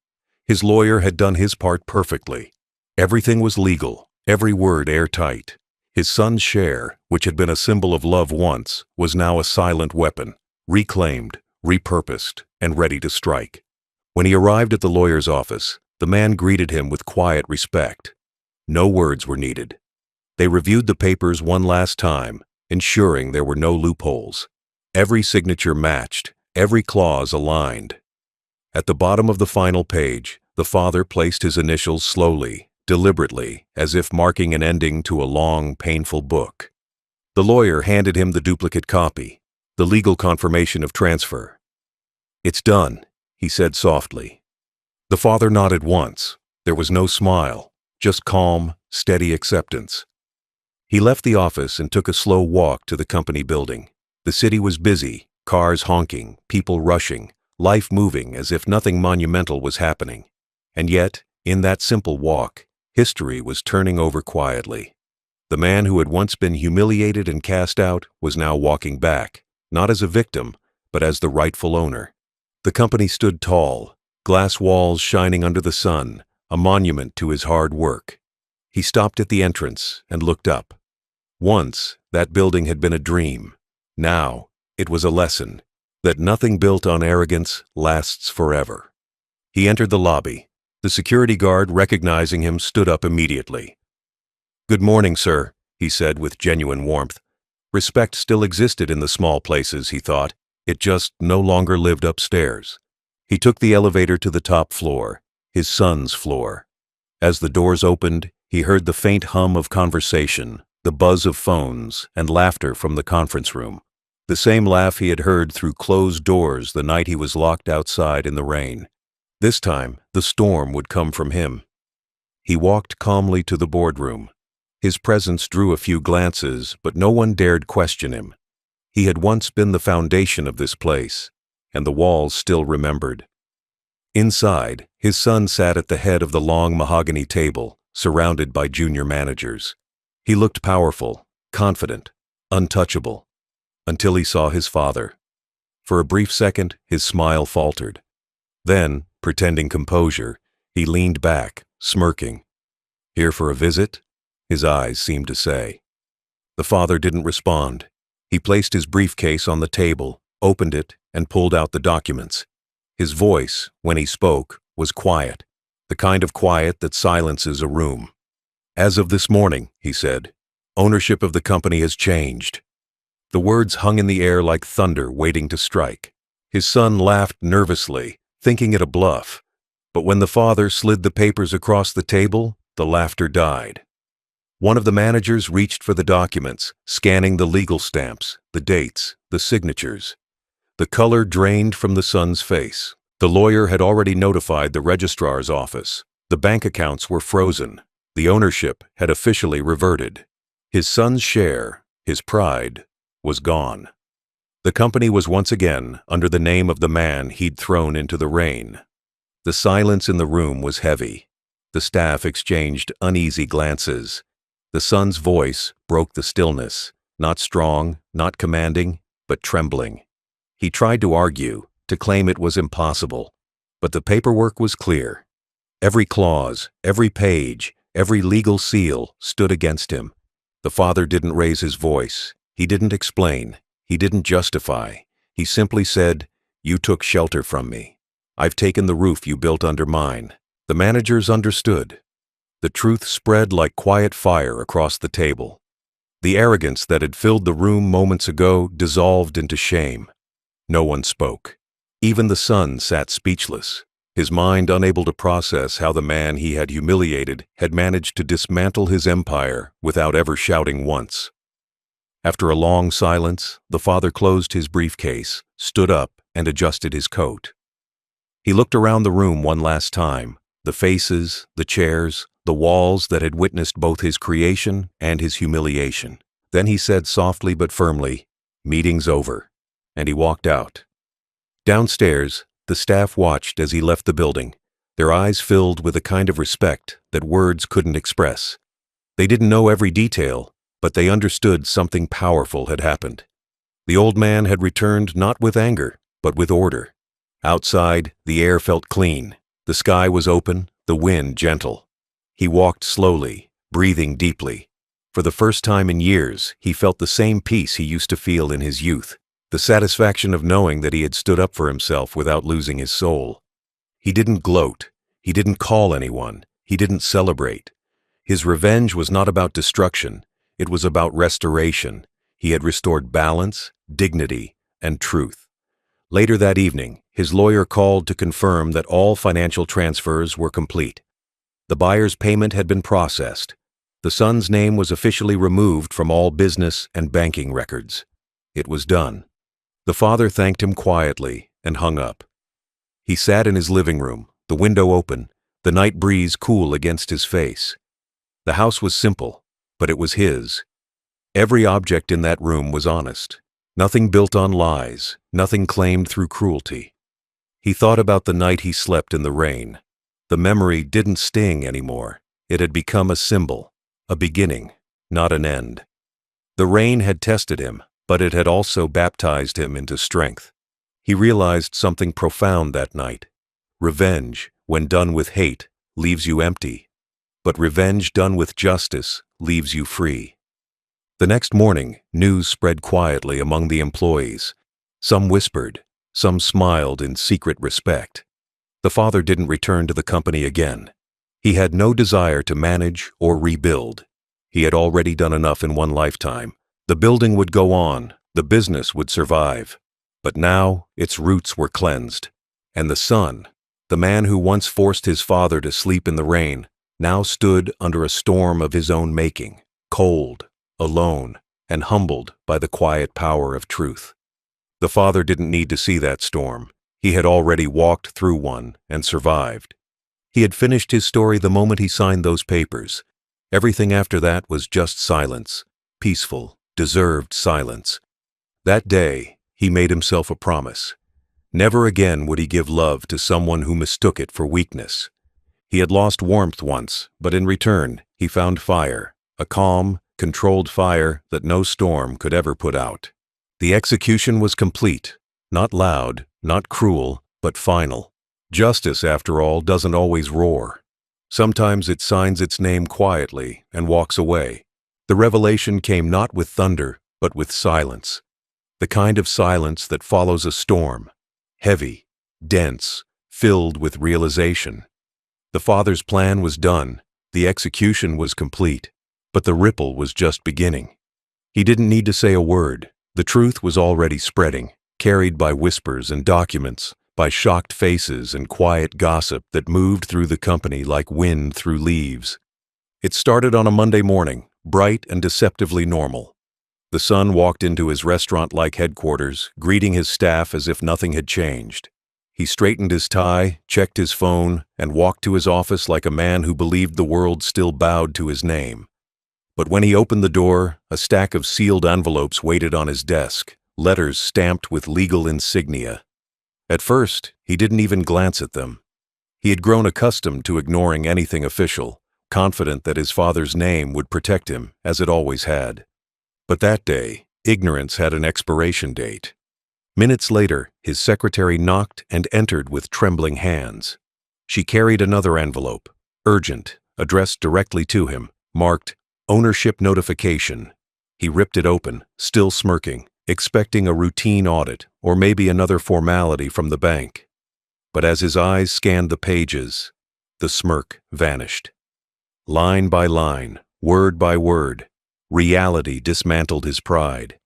His lawyer had done his part perfectly. Everything was legal, every word airtight. His son's share, which had been a symbol of love once, was now a silent weapon, reclaimed, repurposed, and ready to strike. When he arrived at the lawyer's office, the man greeted him with quiet respect. No words were needed. They reviewed the papers one last time, ensuring there were no loopholes. Every signature matched, every clause aligned. At the bottom of the final page, the father placed his initials slowly, deliberately, as if marking an ending to a long, painful book. The lawyer handed him the duplicate copy, the legal confirmation of transfer. "It's done," he said softly. The father nodded once. There was no smile, just calm, steady acceptance. He left the office and took a slow walk to the company building. The city was busy, cars honking, people rushing, life moving as if nothing monumental was happening. And yet, in that simple walk, history was turning over quietly. The man who had once been humiliated and cast out was now walking back, not as a victim, but as the rightful owner. The company stood tall, glass walls shining under the sun, a monument to his hard work. He stopped at the entrance and looked up. Once, that building had been a dream. Now, it was a lesson that nothing built on arrogance lasts forever. He entered the lobby. The security guard, recognizing him, stood up immediately. "Good morning, sir," he said with genuine warmth. Respect still existed in the small places, he thought. It just no longer lived upstairs. He took the elevator to the top floor, his son's floor. As the doors opened, he heard the faint hum of conversation, the buzz of phones, and laughter from the conference room. The same laugh he had heard through closed doors the night he was locked outside in the rain. This time, the storm would come from him. He walked calmly to the boardroom. His presence drew a few glances, but no one dared question him. He had once been the foundation of this place, and the walls still remembered. Inside, his son sat at the head of the long mahogany table, surrounded by junior managers. He looked powerful, confident, untouchable, until he saw his father. For a brief second, his smile faltered. Then, pretending composure, he leaned back, smirking. "Here for a visit?" his eyes seemed to say. The father didn't respond. He placed his briefcase on the table, opened it, and pulled out the documents. His voice, when he spoke, was quiet, the kind of quiet that silences a room. "As of this morning," he said, "ownership of the company has changed." The words hung in the air like thunder waiting to strike. His son laughed nervously, thinking it a bluff. But when the father slid the papers across the table, the laughter died. One of the managers reached for the documents, scanning the legal stamps, the dates, the signatures. The color drained from the son's face. The lawyer had already notified the registrar's office. The bank accounts were frozen. The ownership had officially reverted. His son's share, his pride, was gone. The company was once again under the name of the man he'd thrown into the rain. The silence in the room was heavy. The staff exchanged uneasy glances. The son's voice broke the stillness, not strong, not commanding, but trembling. He tried to argue, to claim it was impossible, but the paperwork was clear. Every clause, every page, every legal seal stood against him. The father didn't raise his voice. He didn't explain. He didn't justify. He simply said, "You took shelter from me. I've taken the roof you built under mine." The managers understood. The truth spread like quiet fire across the table. The arrogance that had filled the room moments ago dissolved into shame. No one spoke. Even the son sat speechless, his mind unable to process how the man he had humiliated had managed to dismantle his empire without ever shouting once. After a long silence, the father closed his briefcase, stood up, and adjusted his coat. He looked around the room one last time, the faces, the chairs, the walls that had witnessed both his creation and his humiliation. Then he said softly but firmly, "Meeting's over," and he walked out. Downstairs, the staff watched as he left the building, their eyes filled with a kind of respect that words couldn't express. They didn't know every detail, but they understood something powerful had happened. The old man had returned not with anger, but with order. Outside, the air felt clean. The sky was open, the wind gentle. He walked slowly, breathing deeply. For the first time in years, he felt the same peace he used to feel in his youth, the satisfaction of knowing that he had stood up for himself without losing his soul. He didn't gloat. He didn't call anyone. He didn't celebrate. His revenge was not about destruction. It was about restoration. He had restored balance, dignity, and truth. Later that evening, his lawyer called to confirm that all financial transfers were complete. The buyer's payment had been processed. The son's name was officially removed from all business and banking records. It was done. The father thanked him quietly and hung up. He sat in his living room, the window open, the night breeze cool against his face. The house was simple, but it was his. Every object in that room was honest. Nothing built on lies, nothing claimed through cruelty. He thought about the night he slept in the rain. The memory didn't sting anymore. It had become a symbol, a beginning, not an end. The rain had tested him, but it had also baptized him into strength. He realized something profound that night. Revenge, when done with hate, leaves you empty. But revenge done with justice leaves you free. The next morning, news spread quietly among the employees. Some whispered, some smiled in secret respect. The father didn't return to the company again. He had no desire to manage or rebuild. He had already done enough in one lifetime. The building would go on, the business would survive. But now its roots were cleansed. And the son, the man who once forced his father to sleep in the rain, now stood under a storm of his own making, cold, alone, and humbled by the quiet power of truth. The father didn't need to see that storm. He had already walked through one and survived. He had finished his story the moment he signed those papers. Everything after that was just silence, peaceful, deserved silence. That day, he made himself a promise. Never again would he give love to someone who mistook it for weakness. He had lost warmth once, but in return, he found fire, a calm, controlled fire that no storm could ever put out. The execution was complete, not loud, not cruel, but final. Justice, after all, doesn't always roar. Sometimes it signs its name quietly and walks away. The revelation came not with thunder, but with silence. The kind of silence that follows a storm. Heavy, dense, filled with realization. The father's plan was done, the execution was complete, but the ripple was just beginning. He didn't need to say a word. The truth was already spreading, carried by whispers and documents, by shocked faces and quiet gossip that moved through the company like wind through leaves. It started on a Monday morning, bright and deceptively normal. The son walked into his restaurant-like headquarters, greeting his staff as if nothing had changed. He straightened his tie, checked his phone, and walked to his office like a man who believed the world still bowed to his name. But when he opened the door, a stack of sealed envelopes waited on his desk, letters stamped with legal insignia. At first, he didn't even glance at them. He had grown accustomed to ignoring anything official, confident that his father's name would protect him, as it always had. But that day, ignorance had an expiration date. Minutes later, his secretary knocked and entered with trembling hands. She carried another envelope, urgent, addressed directly to him, marked Ownership Notification. He ripped it open, still smirking, expecting a routine audit or maybe another formality from the bank. But as his eyes scanned the pages, the smirk vanished. Line by line, word by word, reality dismantled his pride.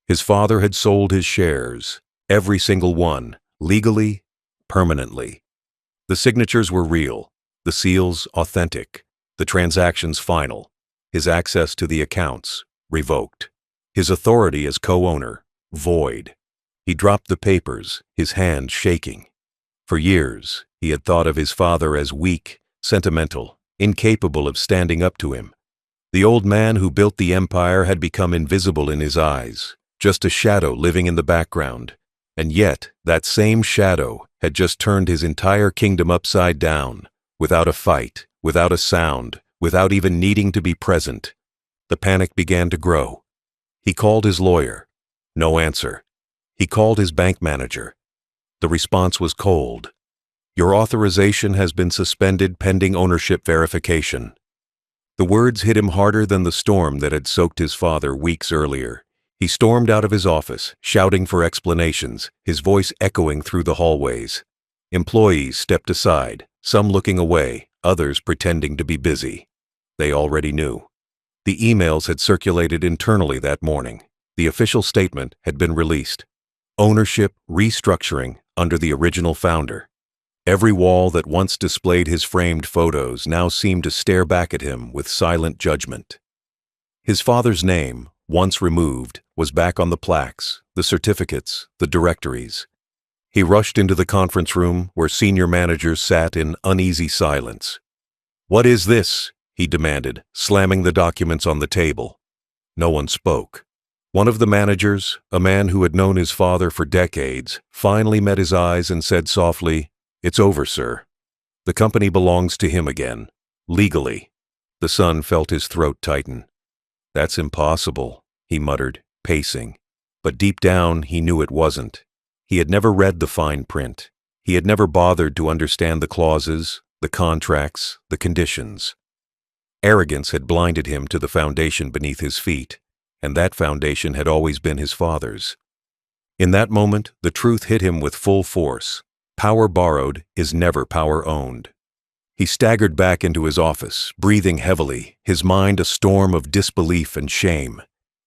His father had sold his shares, every single one, legally, permanently. The signatures were real, the seals authentic, the transactions final, his access to the accounts revoked, his authority as co-owner void. He dropped the papers, his hand shaking. For years, he had thought of his father as weak, sentimental, incapable of standing up to him. The old man who built the empire had become invisible in his eyes, just a shadow living in the background. And yet, that same shadow had just turned his entire kingdom upside down, without a fight, without a sound, without even needing to be present. The panic began to grow. He called his lawyer. No answer. He called his bank manager. The response was cold. Your authorization has been suspended pending ownership verification. The words hit him harder than the storm that had soaked his father weeks earlier. He stormed out of his office, shouting for explanations, his voice echoing through the hallways. Employees stepped aside, some looking away, others pretending to be busy. They already knew. The emails had circulated internally that morning. The official statement had been released. Ownership restructuring under the original founder. Every wall that once displayed his framed photos now seemed to stare back at him with silent judgment. His father's name, once removed, was back on the plaques, the certificates, the directories. He rushed into the conference room where senior managers sat in uneasy silence. "What is this?" he demanded, slamming the documents on the table. No one spoke. One of the managers, a man who had known his father for decades, finally met his eyes and said softly, "It's over, sir. The company belongs to him again, legally." The son felt his throat tighten. "That's impossible," he muttered, pacing. But deep down, he knew it wasn't. He had never read the fine print. He had never bothered to understand the clauses, the contracts, the conditions. Arrogance had blinded him to the foundation beneath his feet, and that foundation had always been his father's. In that moment, the truth hit him with full force. Power borrowed is never power owned. He staggered back into his office, breathing heavily, his mind a storm of disbelief and shame.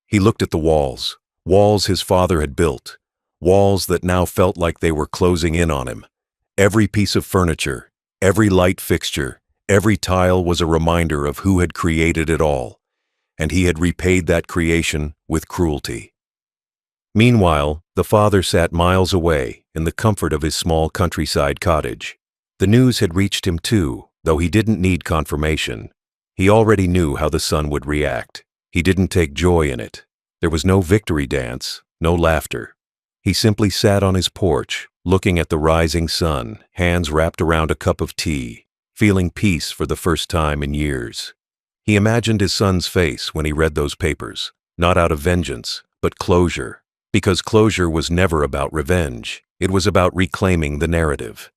He looked at the walls, walls his father had built, walls that now felt like they were closing in on him. Every piece of furniture, every light fixture, every tile was a reminder of who had created it all, and he had repaid that creation with cruelty. Meanwhile, the father sat miles away in the comfort of his small countryside cottage. The news had reached him too, though he didn't need confirmation. He already knew how the son would react. He didn't take joy in it. There was no victory dance, no laughter. He simply sat on his porch, looking at the rising sun, hands wrapped around a cup of tea, feeling peace for the first time in years. He imagined his son's face when he read those papers, not out of vengeance, but closure, because closure was never about revenge. It was about reclaiming the narrative.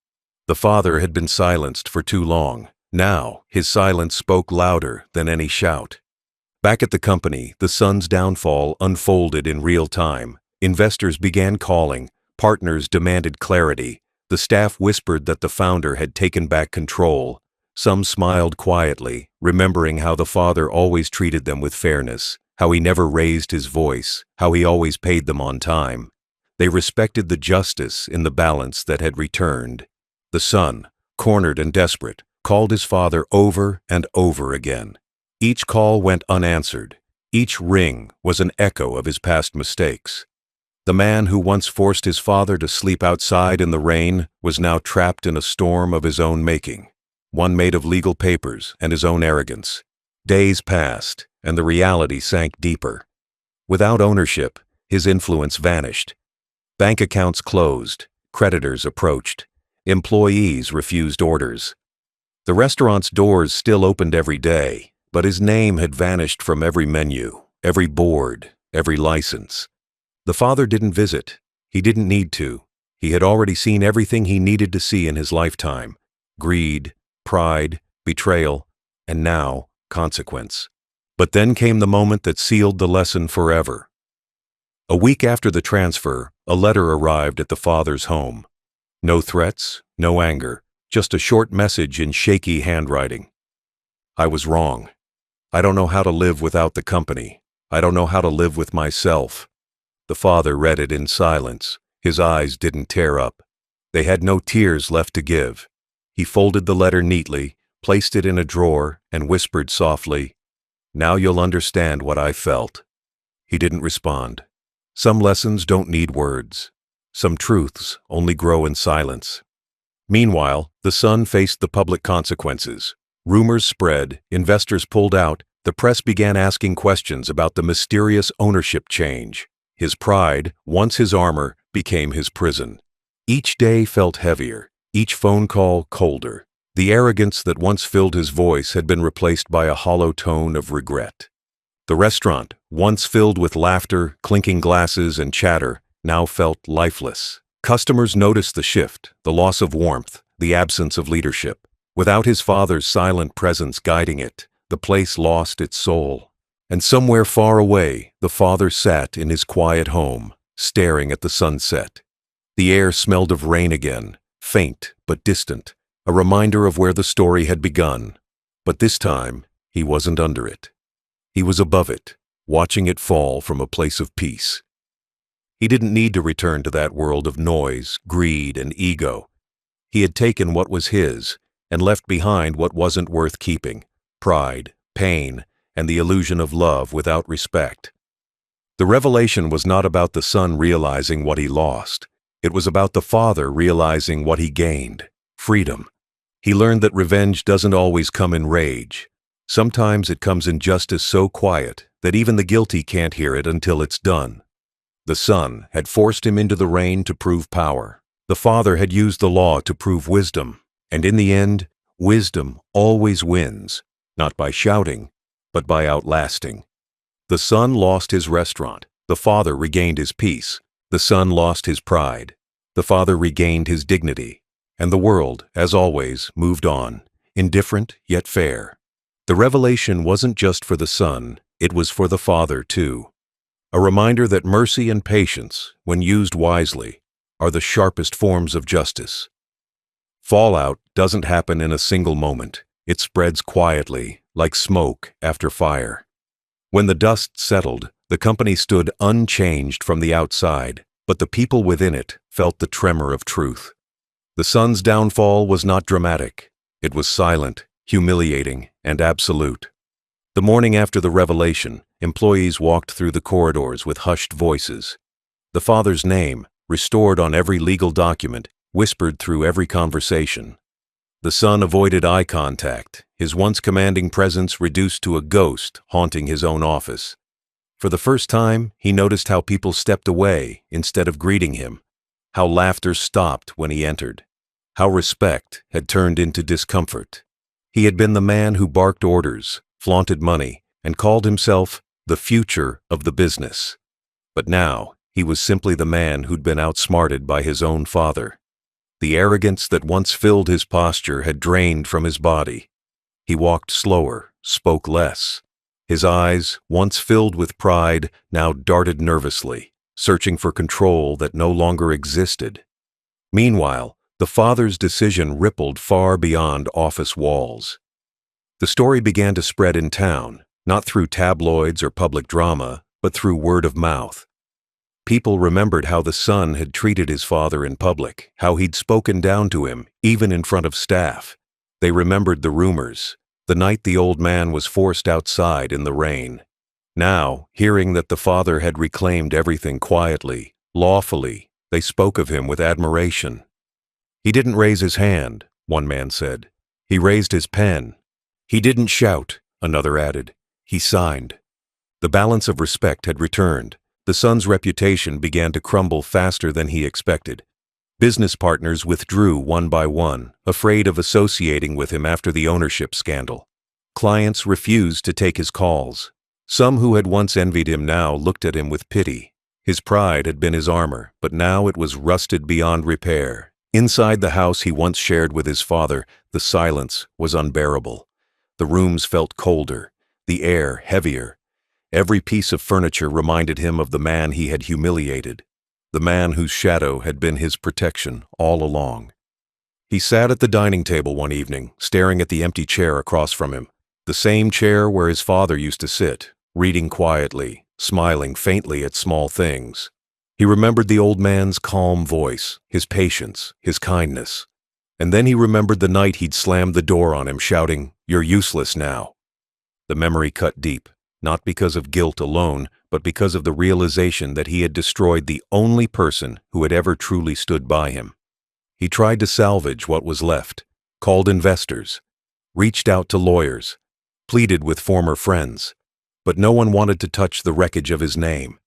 The father had been silenced for too long. Now, his silence spoke louder than any shout. Back at the company, the son's downfall unfolded in real time. Investors began calling, partners demanded clarity, the staff whispered that the founder had taken back control. Some smiled quietly, remembering how the father always treated them with fairness, how he never raised his voice, how he always paid them on time. They respected the justice in the balance that had returned. The son, cornered and desperate, called his father over and over again. Each call went unanswered. Each ring was an echo of his past mistakes. The man who once forced his father to sleep outside in the rain was now trapped in a storm of his own making, one made of legal papers and his own arrogance. Days passed, and the reality sank deeper. Without ownership, his influence vanished. Bank accounts closed, creditors approached. Employees refused orders. The restaurant's doors still opened every day, but his name had vanished from every menu, every board, every license. The father didn't visit. He didn't need to. He had already seen everything he needed to see in his lifetime: greed, pride, betrayal, and now consequence. But then came the moment that sealed the lesson forever. A week after the transfer, a letter arrived at the father's home. No threats, no anger, just a short message in shaky handwriting. I was wrong. I don't know how to live without the company. I don't know how to live with myself. The father read it in silence. His eyes didn't tear up. They had no tears left to give. He folded the letter neatly, placed it in a drawer, and whispered softly, "Now you'll understand what I felt." He didn't respond. Some lessons don't need words. Some truths only grow in silence. Meanwhile, the son faced the public consequences. Rumors spread, investors pulled out, the press began asking questions about the mysterious ownership change. His pride, once his armor, became his prison. Each day felt heavier, each phone call colder. The arrogance that once filled his voice had been replaced by a hollow tone of regret. The restaurant, once filled with laughter, clinking glasses, and chatter, now felt lifeless. Customers noticed the shift, the loss of warmth, the absence of leadership. Without his father's silent presence guiding it, the place lost its soul. And somewhere far away, the father sat in his quiet home, staring at the sunset. The air smelled of rain again, faint but distant, a reminder of where the story had begun. But this time, he wasn't under it. He was above it, watching it fall from a place of peace. He didn't need to return to that world of noise, greed, and ego. He had taken what was his and left behind what wasn't worth keeping: pride, pain, and the illusion of love without respect. The revelation was not about the son realizing what he lost. It was about the father realizing what he gained: freedom. He learned that revenge doesn't always come in rage. Sometimes it comes in justice so quiet that even the guilty can't hear it until it's done. The son had forced him into the rain to prove power. The father had used the law to prove wisdom. And in the end, wisdom always wins, not by shouting, but by outlasting. The son lost his restaurant. The father regained his peace. The son lost his pride. The father regained his dignity. And the world, as always, moved on, indifferent yet fair. The revelation wasn't just for the son, it was for the father too. A reminder that mercy and patience, when used wisely, are the sharpest forms of justice. Fallout doesn't happen in a single moment. It spreads quietly, like smoke after fire. When the dust settled, the company stood unchanged from the outside, but the people within it felt the tremor of truth. The son's downfall was not dramatic. It was silent, humiliating, and absolute. The morning after the revelation, employees walked through the corridors with hushed voices. The father's name, restored on every legal document, whispered through every conversation. The son avoided eye contact, his once commanding presence reduced to a ghost haunting his own office. For the first time, he noticed how people stepped away instead of greeting him, how laughter stopped when he entered, how respect had turned into discomfort. He had been the man who barked orders, flaunted money, and called himself the future of the business. But now, he was simply the man who'd been outsmarted by his own father. The arrogance that once filled his posture had drained from his body. He walked slower, spoke less. His eyes, once filled with pride, now darted nervously, searching for control that no longer existed. Meanwhile, the father's decision rippled far beyond office walls. The story began to spread in town, not through tabloids or public drama, but through word of mouth. People remembered how the son had treated his father in public, how he'd spoken down to him, even in front of staff. They remembered the rumors, the night the old man was forced outside in the rain. Now, hearing that the father had reclaimed everything quietly, lawfully, they spoke of him with admiration. He didn't raise his hand, one man said. He raised his pen. He didn't shout, another added. He signed. The balance of respect had returned. The son's reputation began to crumble faster than he expected. Business partners withdrew one by one, afraid of associating with him after the ownership scandal. Clients refused to take his calls. Some who had once envied him now looked at him with pity. His pride had been his armor, but now it was rusted beyond repair. Inside the house he once shared with his father, the silence was unbearable. The rooms felt colder, the air heavier. Every piece of furniture reminded him of the man he had humiliated, the man whose shadow had been his protection all along. He sat at the dining table one evening, staring at the empty chair across from him, the same chair where his father used to sit, reading quietly, smiling faintly at small things. He remembered the old man's calm voice, his patience, his kindness. And then he remembered the night he'd slammed the door on him, shouting, "You're useless now." The memory cut deep. Not because of guilt alone, but because of the realization that he had destroyed the only person who had ever truly stood by him. He tried to salvage what was left, called investors, reached out to lawyers, pleaded with former friends, but no one wanted to touch the wreckage of his name.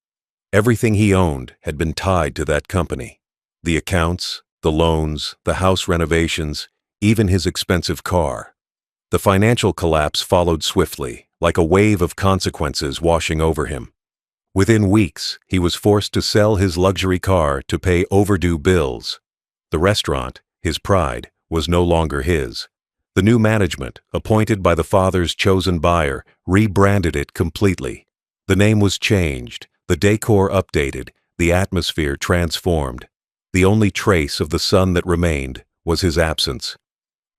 Everything he owned had been tied to that company. The accounts, the loans, the house renovations, even his expensive car. The financial collapse followed swiftly, like a wave of consequences washing over him. Within weeks, he was forced to sell his luxury car to pay overdue bills. The restaurant, his pride, was no longer his. The new management, appointed by the father's chosen buyer, rebranded it completely. The name was changed, the decor updated, the atmosphere transformed. The only trace of the son that remained was his absence.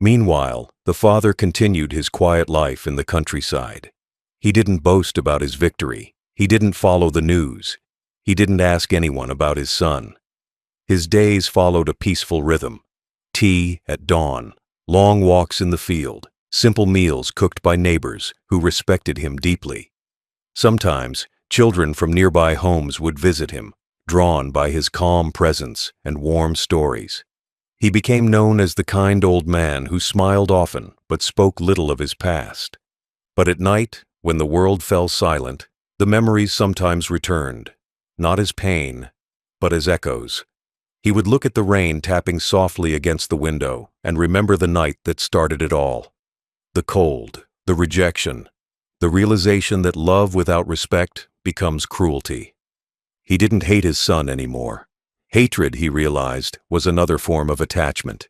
Meanwhile, the father continued his quiet life in the countryside. He didn't boast about his victory. He didn't follow the news. He didn't ask anyone about his son. His days followed a peaceful rhythm. Tea at dawn, long walks in the field, simple meals cooked by neighbors who respected him deeply. Sometimes, children from nearby homes would visit him, drawn by his calm presence and warm stories. He became known as the kind old man who smiled often but spoke little of his past. But at night, when the world fell silent, the memories sometimes returned, not as pain, but as echoes. He would look at the rain tapping softly against the window and remember the night that started it all. The cold, the rejection, the realization that love without respect becomes cruelty. He didn't hate his son anymore. Hatred, he realized, was another form of attachment.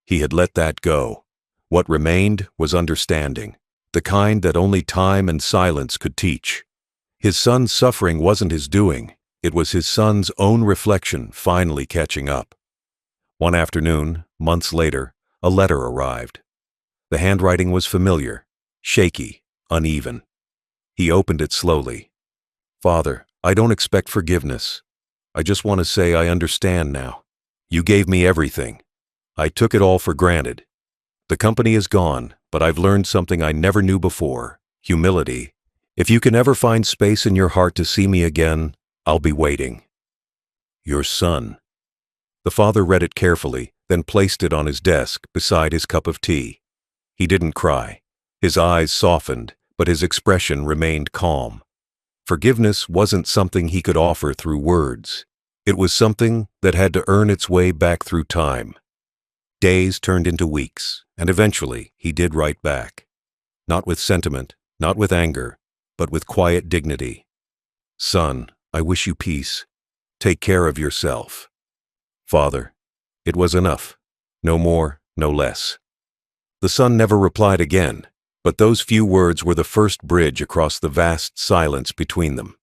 He had let that go. What remained was understanding, the kind that only time and silence could teach. His son's suffering wasn't his doing. It was his son's own reflection finally catching up. One afternoon, months later, a letter arrived. The handwriting was familiar, shaky, uneven. He opened it slowly. "Father, I don't expect forgiveness. I just want to say I understand now. You gave me everything. I took it all for granted. The company is gone, but I've learned something I never knew before: humility. If you can ever find space in your heart to see me again, I'll be waiting. Your son." The father read it carefully, then placed it on his desk beside his cup of tea. He didn't cry. His eyes softened, but his expression remained calm. Forgiveness wasn't something he could offer through words. It was something that had to earn its way back through time. Days turned into weeks, and eventually he did write back. Not with sentiment, not with anger, but with quiet dignity. "Son, I wish you peace. Take care of yourself." "Father." It was enough. No more, no less. The son never replied again, but those few words were the first bridge across the vast silence between them.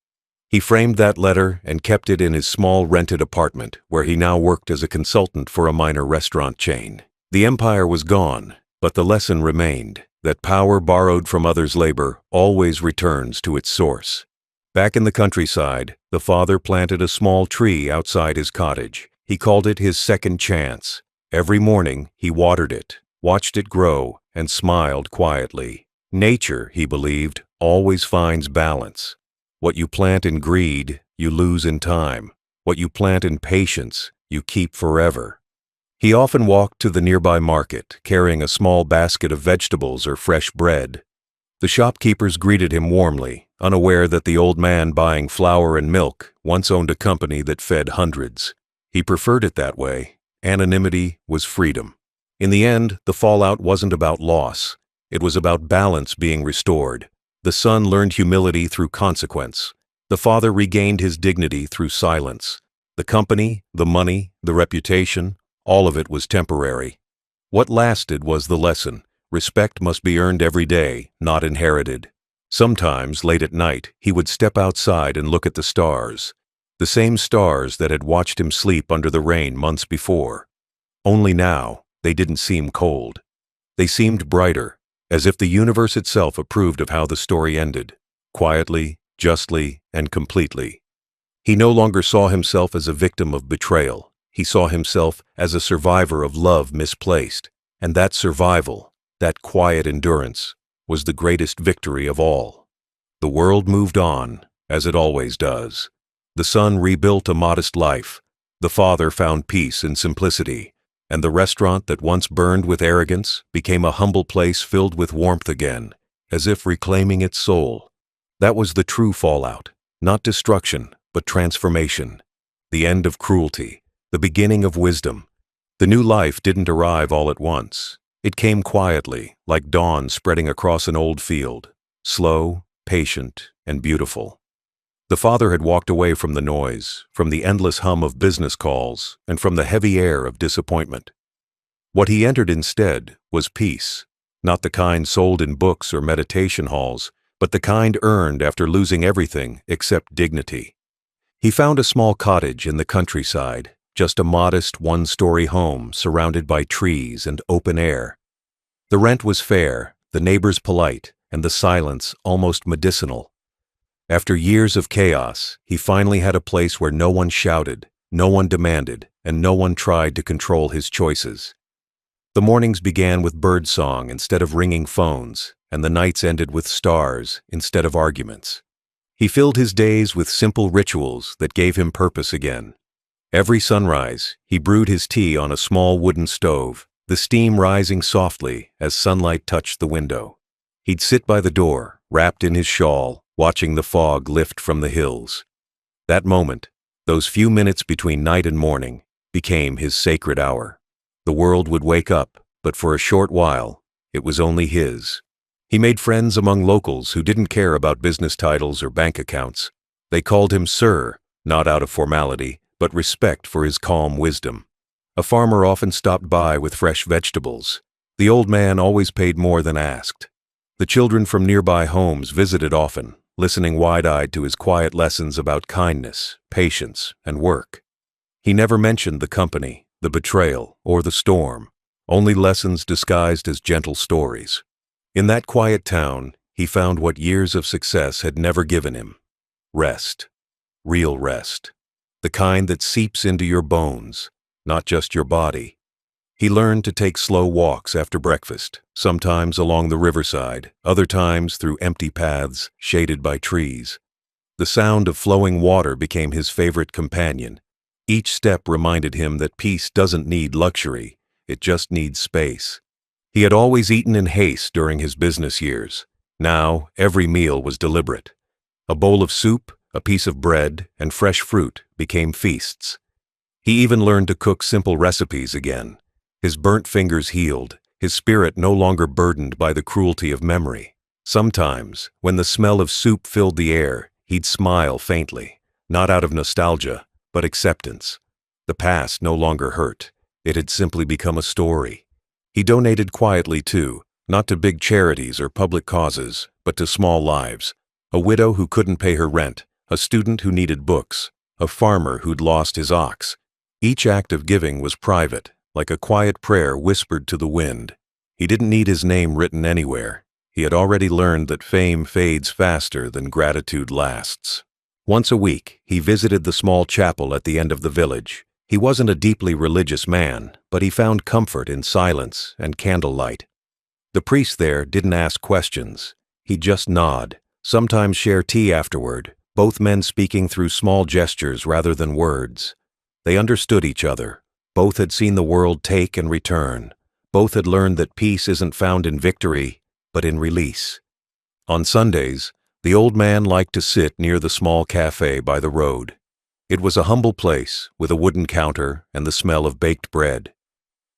He framed that letter and kept it in his small rented apartment, where he now worked as a consultant for a minor restaurant chain. The empire was gone, but the lesson remained, that power borrowed from others' labor always returns to its source. Back in the countryside, the father planted a small tree outside his cottage. He called it his second chance. Every morning, he watered it, watched it grow, and smiled quietly. Nature, he believed, always finds balance. What you plant in greed, you lose in time. What you plant in patience, you keep forever. He often walked to the nearby market, carrying a small basket of vegetables or fresh bread. The shopkeepers greeted him warmly, unaware that the old man buying flour and milk once owned a company that fed hundreds. He preferred it that way. Anonymity was freedom. In the end, the fallout wasn't about loss. It was about balance being restored. The son learned humility through consequence. The father regained his dignity through silence. The company, the money, the reputation, all of it was temporary. What lasted was the lesson. Respect must be earned every day, not inherited. Sometimes, late at night, he would step outside and look at the stars. The same stars that had watched him sleep under the rain months before. Only now, they didn't seem cold. They seemed brighter, as if the universe itself approved of how the story ended, quietly, justly, and completely. He no longer saw himself as a victim of betrayal. He saw himself as a survivor of love misplaced, and that survival, that quiet endurance, was the greatest victory of all. The world moved on, as it always does. The son rebuilt a modest life. The father found peace in simplicity, and the restaurant that once burned with arrogance became a humble place filled with warmth again, as if reclaiming its soul. That was the true fallout, not destruction, but transformation. The end of cruelty, the beginning of wisdom. The new life didn't arrive all at once. It came quietly, like dawn spreading across an old field, slow, patient, and beautiful. The father had walked away from the noise, from the endless hum of business calls, and from the heavy air of disappointment. What he entered instead was peace, not the kind sold in books or meditation halls, but the kind earned after losing everything except dignity. He found a small cottage in the countryside, just a modest one-story home surrounded by trees and open air. The rent was fair, the neighbors polite, and the silence almost medicinal. After years of chaos, he finally had a place where no one shouted, no one demanded, and no one tried to control his choices. The mornings began with birdsong instead of ringing phones, and the nights ended with stars instead of arguments. He filled his days with simple rituals that gave him purpose again. Every sunrise, he brewed his tea on a small wooden stove, the steam rising softly as sunlight touched the window. He'd sit by the door, wrapped in his shawl, watching the fog lift from the hills. That moment, those few minutes between night and morning, became his sacred hour. The world would wake up, but for a short while, it was only his. He made friends among locals who didn't care about business titles or bank accounts. They called him Sir, not out of formality, but respect for his calm wisdom. A farmer often stopped by with fresh vegetables. The old man always paid more than asked. The children from nearby homes visited often, listening wide-eyed to his quiet lessons about kindness, patience, and work. He never mentioned the company, the betrayal, or the storm. only lessons disguised as gentle stories. In that quiet town, he found what years of success had never given him. Rest. Real rest. The kind that seeps into your bones, not just your body. He learned to take slow walks after breakfast, sometimes along the riverside, other times through empty paths shaded by trees. The sound of flowing water became his favorite companion. Each step reminded him that peace doesn't need luxury, it just needs space. He had always eaten in haste during his business years. Now, every meal was deliberate. A bowl of soup, a piece of bread, and fresh fruit became feasts. He even learned to cook simple recipes again. His burnt fingers healed, his spirit no longer burdened by the cruelty of memory. Sometimes, when the smell of soup filled the air, he'd smile faintly, not out of nostalgia, but acceptance. The past no longer hurt. It had simply become a story. He donated quietly too, not to big charities or public causes, but to small lives. A widow who couldn't pay her rent, a student who needed books, a farmer who'd lost his ox. Each act of giving was private, like a quiet prayer whispered to the wind. He didn't need his name written anywhere. He had already learned that fame fades faster than gratitude lasts. Once a week, he visited the small chapel at the end of the village. He wasn't a deeply religious man, but he found comfort in silence and candlelight. The priest there didn't ask questions. He'd just nod, sometimes share tea afterward, both men speaking through small gestures rather than words. They understood each other. Both had seen the world take and return. Both had learned that peace isn't found in victory, but in release. On Sundays, the old man liked to sit near the small cafe by the road. It was a humble place, with a wooden counter and the smell of baked bread.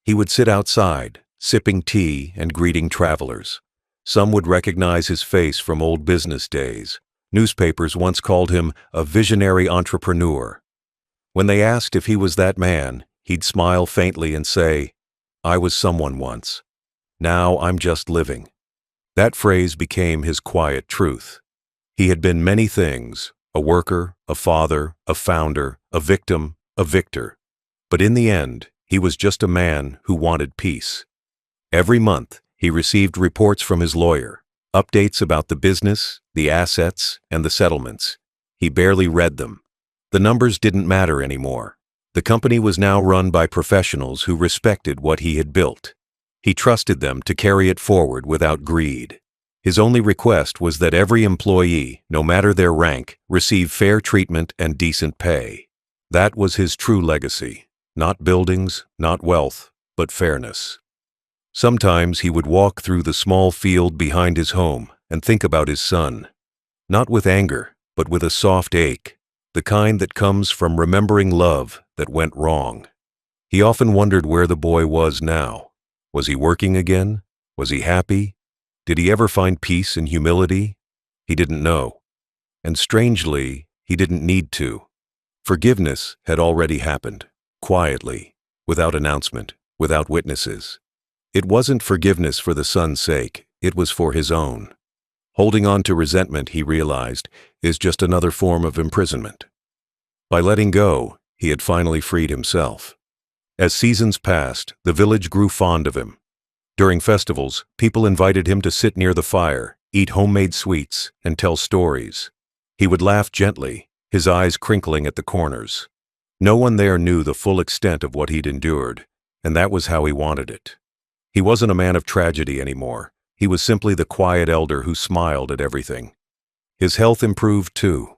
He would sit outside, sipping tea and greeting travelers. Some would recognize his face from old business days. Newspapers once called him a visionary entrepreneur. When they asked if he was that man, he'd smile faintly and say, "I was someone once. Now I'm just living." That phrase became his quiet truth. He had been many things, a worker, a father, a founder, a victim, a victor. But in the end, he was just a man who wanted peace. Every month, he received reports from his lawyer, updates about the business, the assets, and the settlements. He barely read them. The numbers didn't matter anymore. The company was now run by professionals who respected what he had built. He trusted them to carry it forward without greed. His only request was that every employee, no matter their rank, receive fair treatment and decent pay. That was his true legacy. Not buildings, not wealth, but fairness. Sometimes he would walk through the small field behind his home and think about his son. Not with anger, but with a soft ache, the kind that comes from remembering love that went wrong. He often wondered where the boy was now. Was he working again? Was he happy? Did he ever find peace in humility? He didn't know. And strangely, he didn't need to. Forgiveness had already happened, quietly, without announcement, without witnesses. It wasn't forgiveness for the son's sake, it was for his own. Holding on to resentment, he realized, is just another form of imprisonment. By letting go, he had finally freed himself. As seasons passed, the village grew fond of him. During festivals, people invited him to sit near the fire, eat homemade sweets, and tell stories. He would laugh gently, his eyes crinkling at the corners. No one there knew the full extent of what he'd endured, and that was how he wanted it. He wasn't a man of tragedy anymore. He was simply the quiet elder who smiled at everything. His health improved too.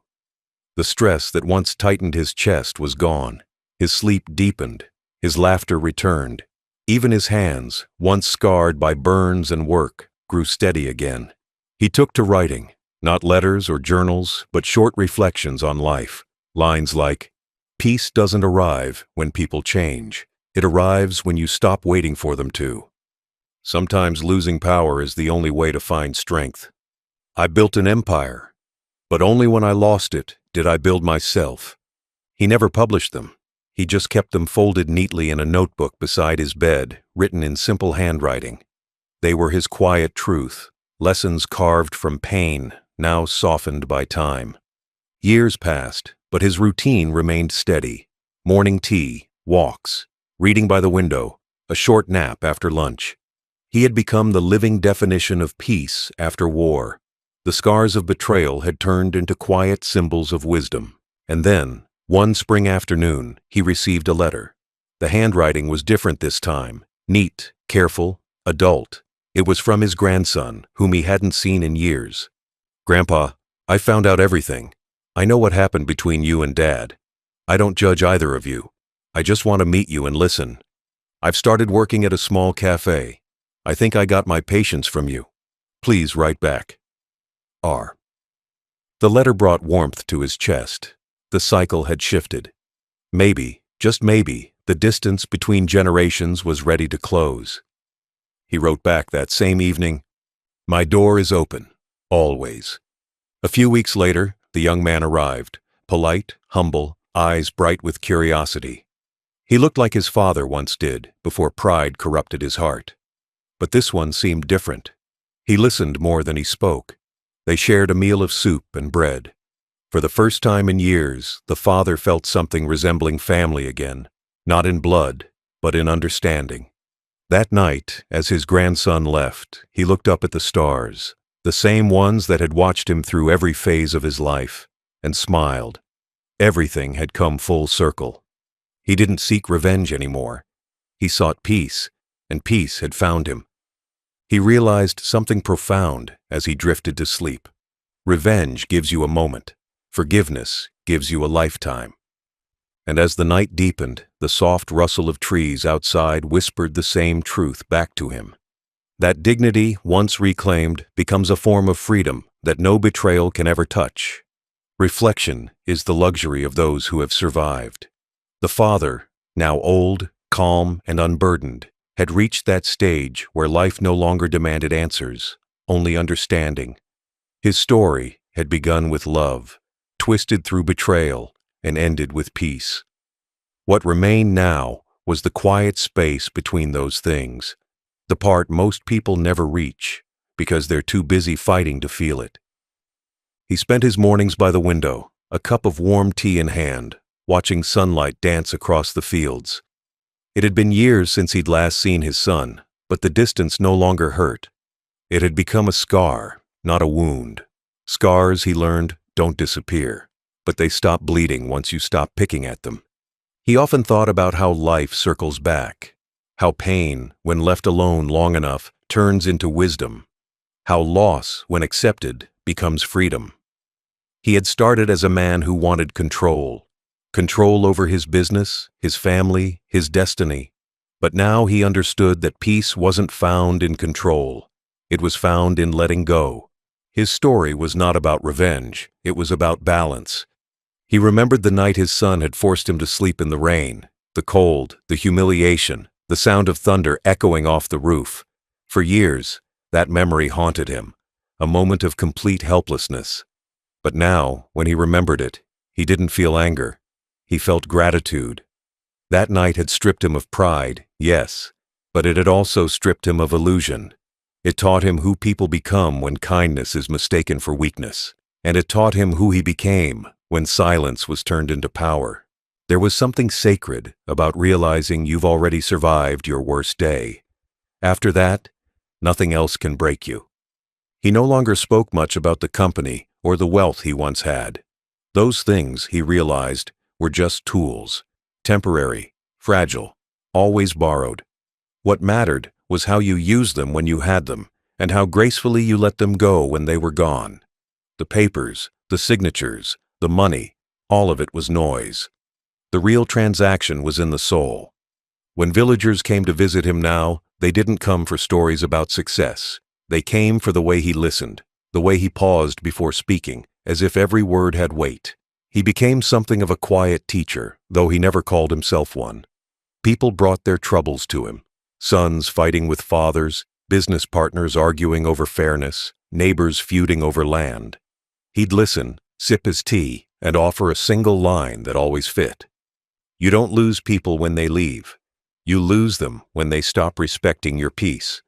The stress that once tightened his chest was gone. His sleep deepened. His laughter returned. Even his hands, once scarred by burns and work, grew steady again. He took to writing, not letters or journals, but short reflections on life. Lines like, "Peace doesn't arrive when people change. It arrives when you stop waiting for them to. Sometimes losing power is the only way to find strength. I built an empire, but only when I lost it did I build myself." He never published them. He just kept them folded neatly in a notebook beside his bed, written in simple handwriting. They were his quiet truth, lessons carved from pain, now softened by time. Years passed, but his routine remained steady. Morning tea, walks, reading by the window, a short nap after lunch. He had become the living definition of peace after war. The scars of betrayal had turned into quiet symbols of wisdom. And then, one spring afternoon, he received a letter. The handwriting was different this time, neat, careful, adult. It was from his grandson, whom he hadn't seen in years. "Grandpa, I found out everything. I know what happened between you and Dad. I don't judge either of you. I just want to meet you and listen. I've started working at a small cafe. I think I got my patience from you. Please write back. R." The letter brought warmth to his chest. The cycle had shifted. Maybe, just maybe, the distance between generations was ready to close. He wrote back that same evening, "My door is open, always." A few weeks later, the young man arrived, polite, humble, eyes bright with curiosity. He looked like his father once did, before pride corrupted his heart. But this one seemed different. He listened more than he spoke. They shared a meal of soup and bread. For the first time in years, the father felt something resembling family again, not in blood, but in understanding. That night, as his grandson left, he looked up at the stars, the same ones that had watched him through every phase of his life, and smiled. Everything had come full circle. He didn't seek revenge anymore. He sought peace, and peace had found him. He realized something profound as he drifted to sleep. Revenge gives you a moment. Forgiveness gives you a lifetime. And as the night deepened, the soft rustle of trees outside whispered the same truth back to him. That dignity, once reclaimed, becomes a form of freedom that no betrayal can ever touch. Reflection is the luxury of those who have survived. The father, now old, calm, and unburdened, had reached that stage where life no longer demanded answers, only understanding. His story had begun with love, twisted through betrayal, and ended with peace. What remained now was the quiet space between those things, the part most people never reach because they're too busy fighting to feel it. He spent his mornings by the window, a cup of warm tea in hand, watching sunlight dance across the fields. It had been years since he'd last seen his son, but the distance no longer hurt. It had become a scar, not a wound. Scars, he learned, don't disappear, but they stop bleeding once you stop picking at them. He often thought about how life circles back, how pain, when left alone long enough, turns into wisdom, how loss, when accepted, becomes freedom. He had started as a man who wanted control over his business, his family, his destiny. But now he understood that peace wasn't found in control. It was found in letting go. His story was not about revenge. It was about balance. He remembered the night his son had forced him to sleep in the rain, the cold, the humiliation, the sound of thunder echoing off the roof. For years, that memory haunted him, a moment of complete helplessness. But now, when he remembered it, he didn't feel anger. He felt gratitude. That night had stripped him of pride, yes, but it had also stripped him of illusion. It taught him who people become when kindness is mistaken for weakness, and it taught him who he became when silence was turned into power. There was something sacred about realizing you've already survived your worst day. After that, nothing else can break you. He no longer spoke much about the company or the wealth he once had. Those things, he realized, were just tools, temporary, fragile, always borrowed. What mattered was how you used them when you had them, and how gracefully you let them go when they were gone. The papers, the signatures, the money, all of it was noise. The real transaction was in the soul. When villagers came to visit him now, they didn't come for stories about success. They came for the way he listened, the way he paused before speaking, as if every word had weight. He became something of a quiet teacher, though he never called himself one. People brought their troubles to him. Sons fighting with fathers, business partners arguing over fairness, neighbors feuding over land. He'd listen, sip his tea, and offer a single line that always fit. You don't lose people when they leave. You lose them when they stop respecting your peace.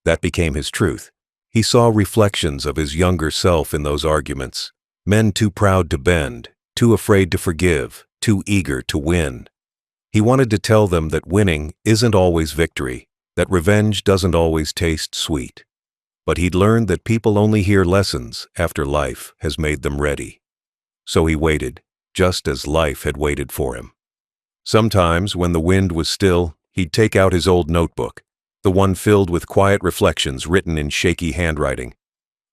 That became his truth. He saw reflections of his younger self in those arguments. Men too proud to bend, too afraid to forgive, too eager to win. He wanted to tell them that winning isn't always victory, that revenge doesn't always taste sweet. But he'd learned that people only hear lessons after life has made them ready. So he waited, just as life had waited for him. Sometimes, when the wind was still, he'd take out his old notebook, the one filled with quiet reflections written in shaky handwriting.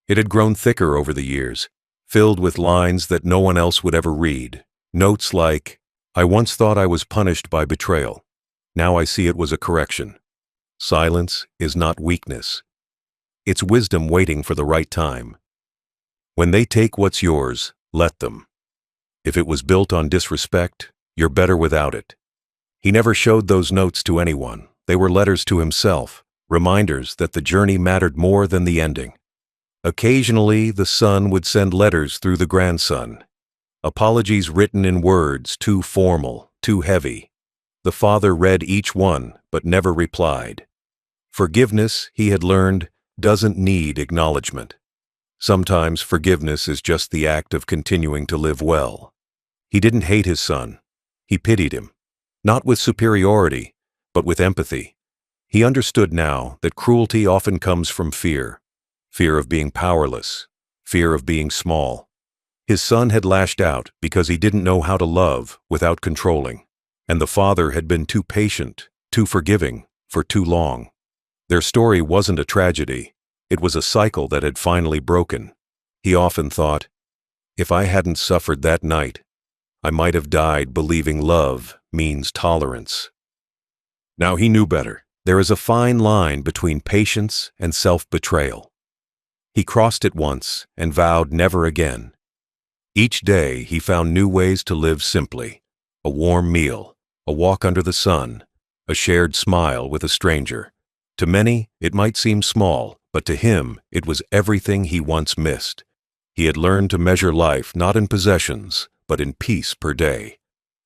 It had grown thicker over the years, filled with lines that no one else would ever read. Notes like, "I once thought I was punished by betrayal. Now I see it was a correction. Silence is not weakness. It's wisdom waiting for the right time. When they take what's yours, let them. If it was built on disrespect, you're better without it." He never showed those notes to anyone. They were letters to himself, reminders that the journey mattered more than the ending. Occasionally, the son would send letters through the grandson. Apologies written in words too formal, too heavy. The father read each one, but never replied. Forgiveness, he had learned, doesn't need acknowledgement. Sometimes forgiveness is just the act of continuing to live well. He didn't hate his son. He pitied him, not with superiority, but with empathy. He understood now that cruelty often comes from fear. Fear of being powerless, fear of being small. His son had lashed out because he didn't know how to love without controlling, and the father had been too patient, too forgiving, for too long. Their story wasn't a tragedy. It was a cycle that had finally broken. He often thought, if I hadn't suffered that night, I might have died believing love means tolerance. Now he knew better. There is a fine line between patience and self-betrayal. He crossed it once and vowed never again. Each day he found new ways to live simply. A warm meal, a walk under the sun, a shared smile with a stranger. To many, it might seem small, but to him, it was everything he once missed. He had learned to measure life not in possessions, but in peace per day.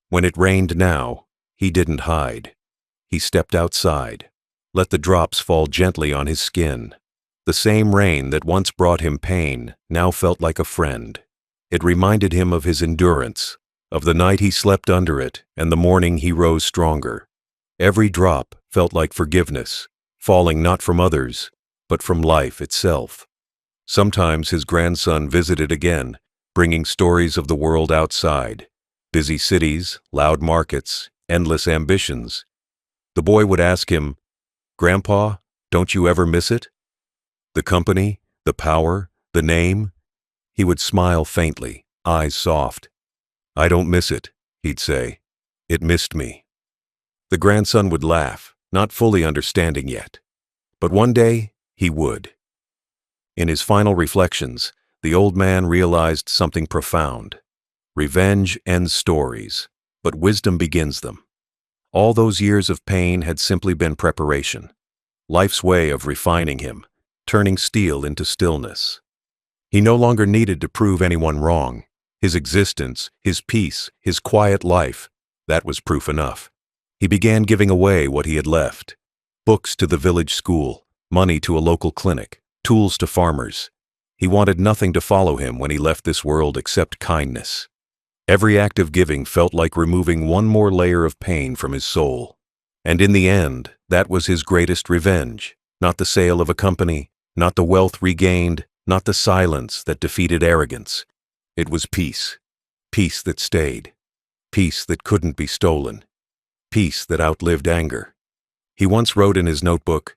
When it rained now, he didn't hide. He stepped outside, let the drops fall gently on his skin. The same rain that once brought him pain now felt like a friend. It reminded him of his endurance, of the night he slept under it and the morning he rose stronger. Every drop felt like forgiveness, falling not from others, but from life itself. Sometimes his grandson visited again, bringing stories of the world outside. Busy cities, loud markets, endless ambitions. The boy would ask him, "Grandpa, don't you ever miss it? The company, the power, the name?" He would smile faintly, eyes soft. "I don't miss it," he'd say. "It missed me." The grandson would laugh, not fully understanding yet. But one day, he would. In his final reflections, the old man realized something profound. Revenge ends stories, but wisdom begins them. All those years of pain had simply been preparation. Life's way of refining him, turning steel into stillness. He no longer needed to prove anyone wrong. His existence, his peace, his quiet life, that was proof enough. He began giving away what he had left. Books to the village school, money to a local clinic, tools to farmers. He wanted nothing to follow him when he left this world except kindness. Every act of giving felt like removing one more layer of pain from his soul. And in the end, that was his greatest revenge. Not the sale of a company, not the wealth regained, not the silence that defeated arrogance. It was peace. Peace that stayed. Peace that couldn't be stolen. Peace that outlived anger. He once wrote in his notebook,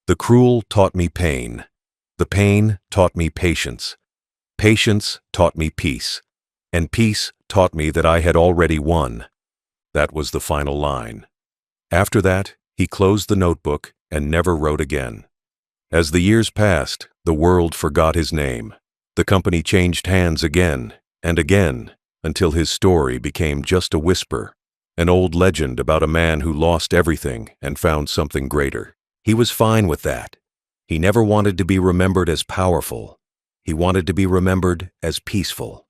"The cruel taught me pain. The pain taught me patience. Patience taught me peace. And peace taught me that I had already won." That was the final line. After that, he closed the notebook and never wrote again. As the years passed, the world forgot his name. The company changed hands again and again until his story became just a whisper, an old legend about a man who lost everything and found something greater. He was fine with that. He never wanted to be remembered as powerful. He wanted to be remembered as peaceful.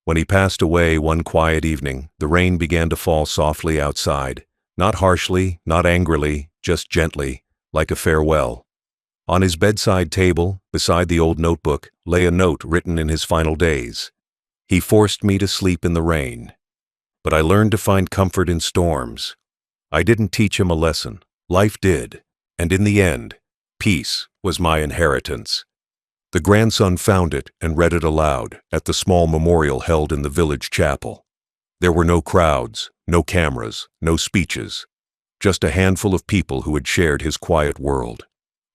When he passed away one quiet evening, the rain began to fall softly outside, not harshly, not angrily, just gently, like a farewell. On his bedside table, beside the old notebook, lay a note written in his final days. "He forced me to sleep in the rain." but I learned to find comfort in storms. I didn't teach him a lesson. Life did. And in the end, peace was my inheritance. The grandson found it and read it aloud at the small memorial held in the village chapel. There were no crowds, no cameras, no speeches, just a handful of people who had shared his quiet world.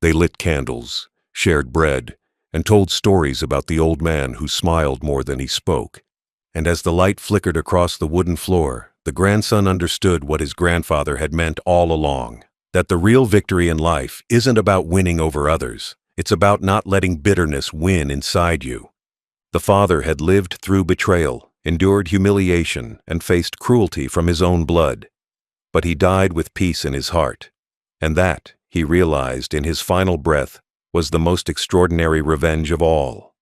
They lit candles, shared bread, and told stories about the old man who smiled more than he spoke. And as the light flickered across the wooden floor, the grandson understood what his grandfather had meant all along, that the real victory in life isn't about winning over others. It's about not letting bitterness win inside you. The father had lived through betrayal, endured humiliation, and faced cruelty from his own blood. But he died with peace in his heart. And that, he realized in his final breath, was the most extraordinary revenge of all.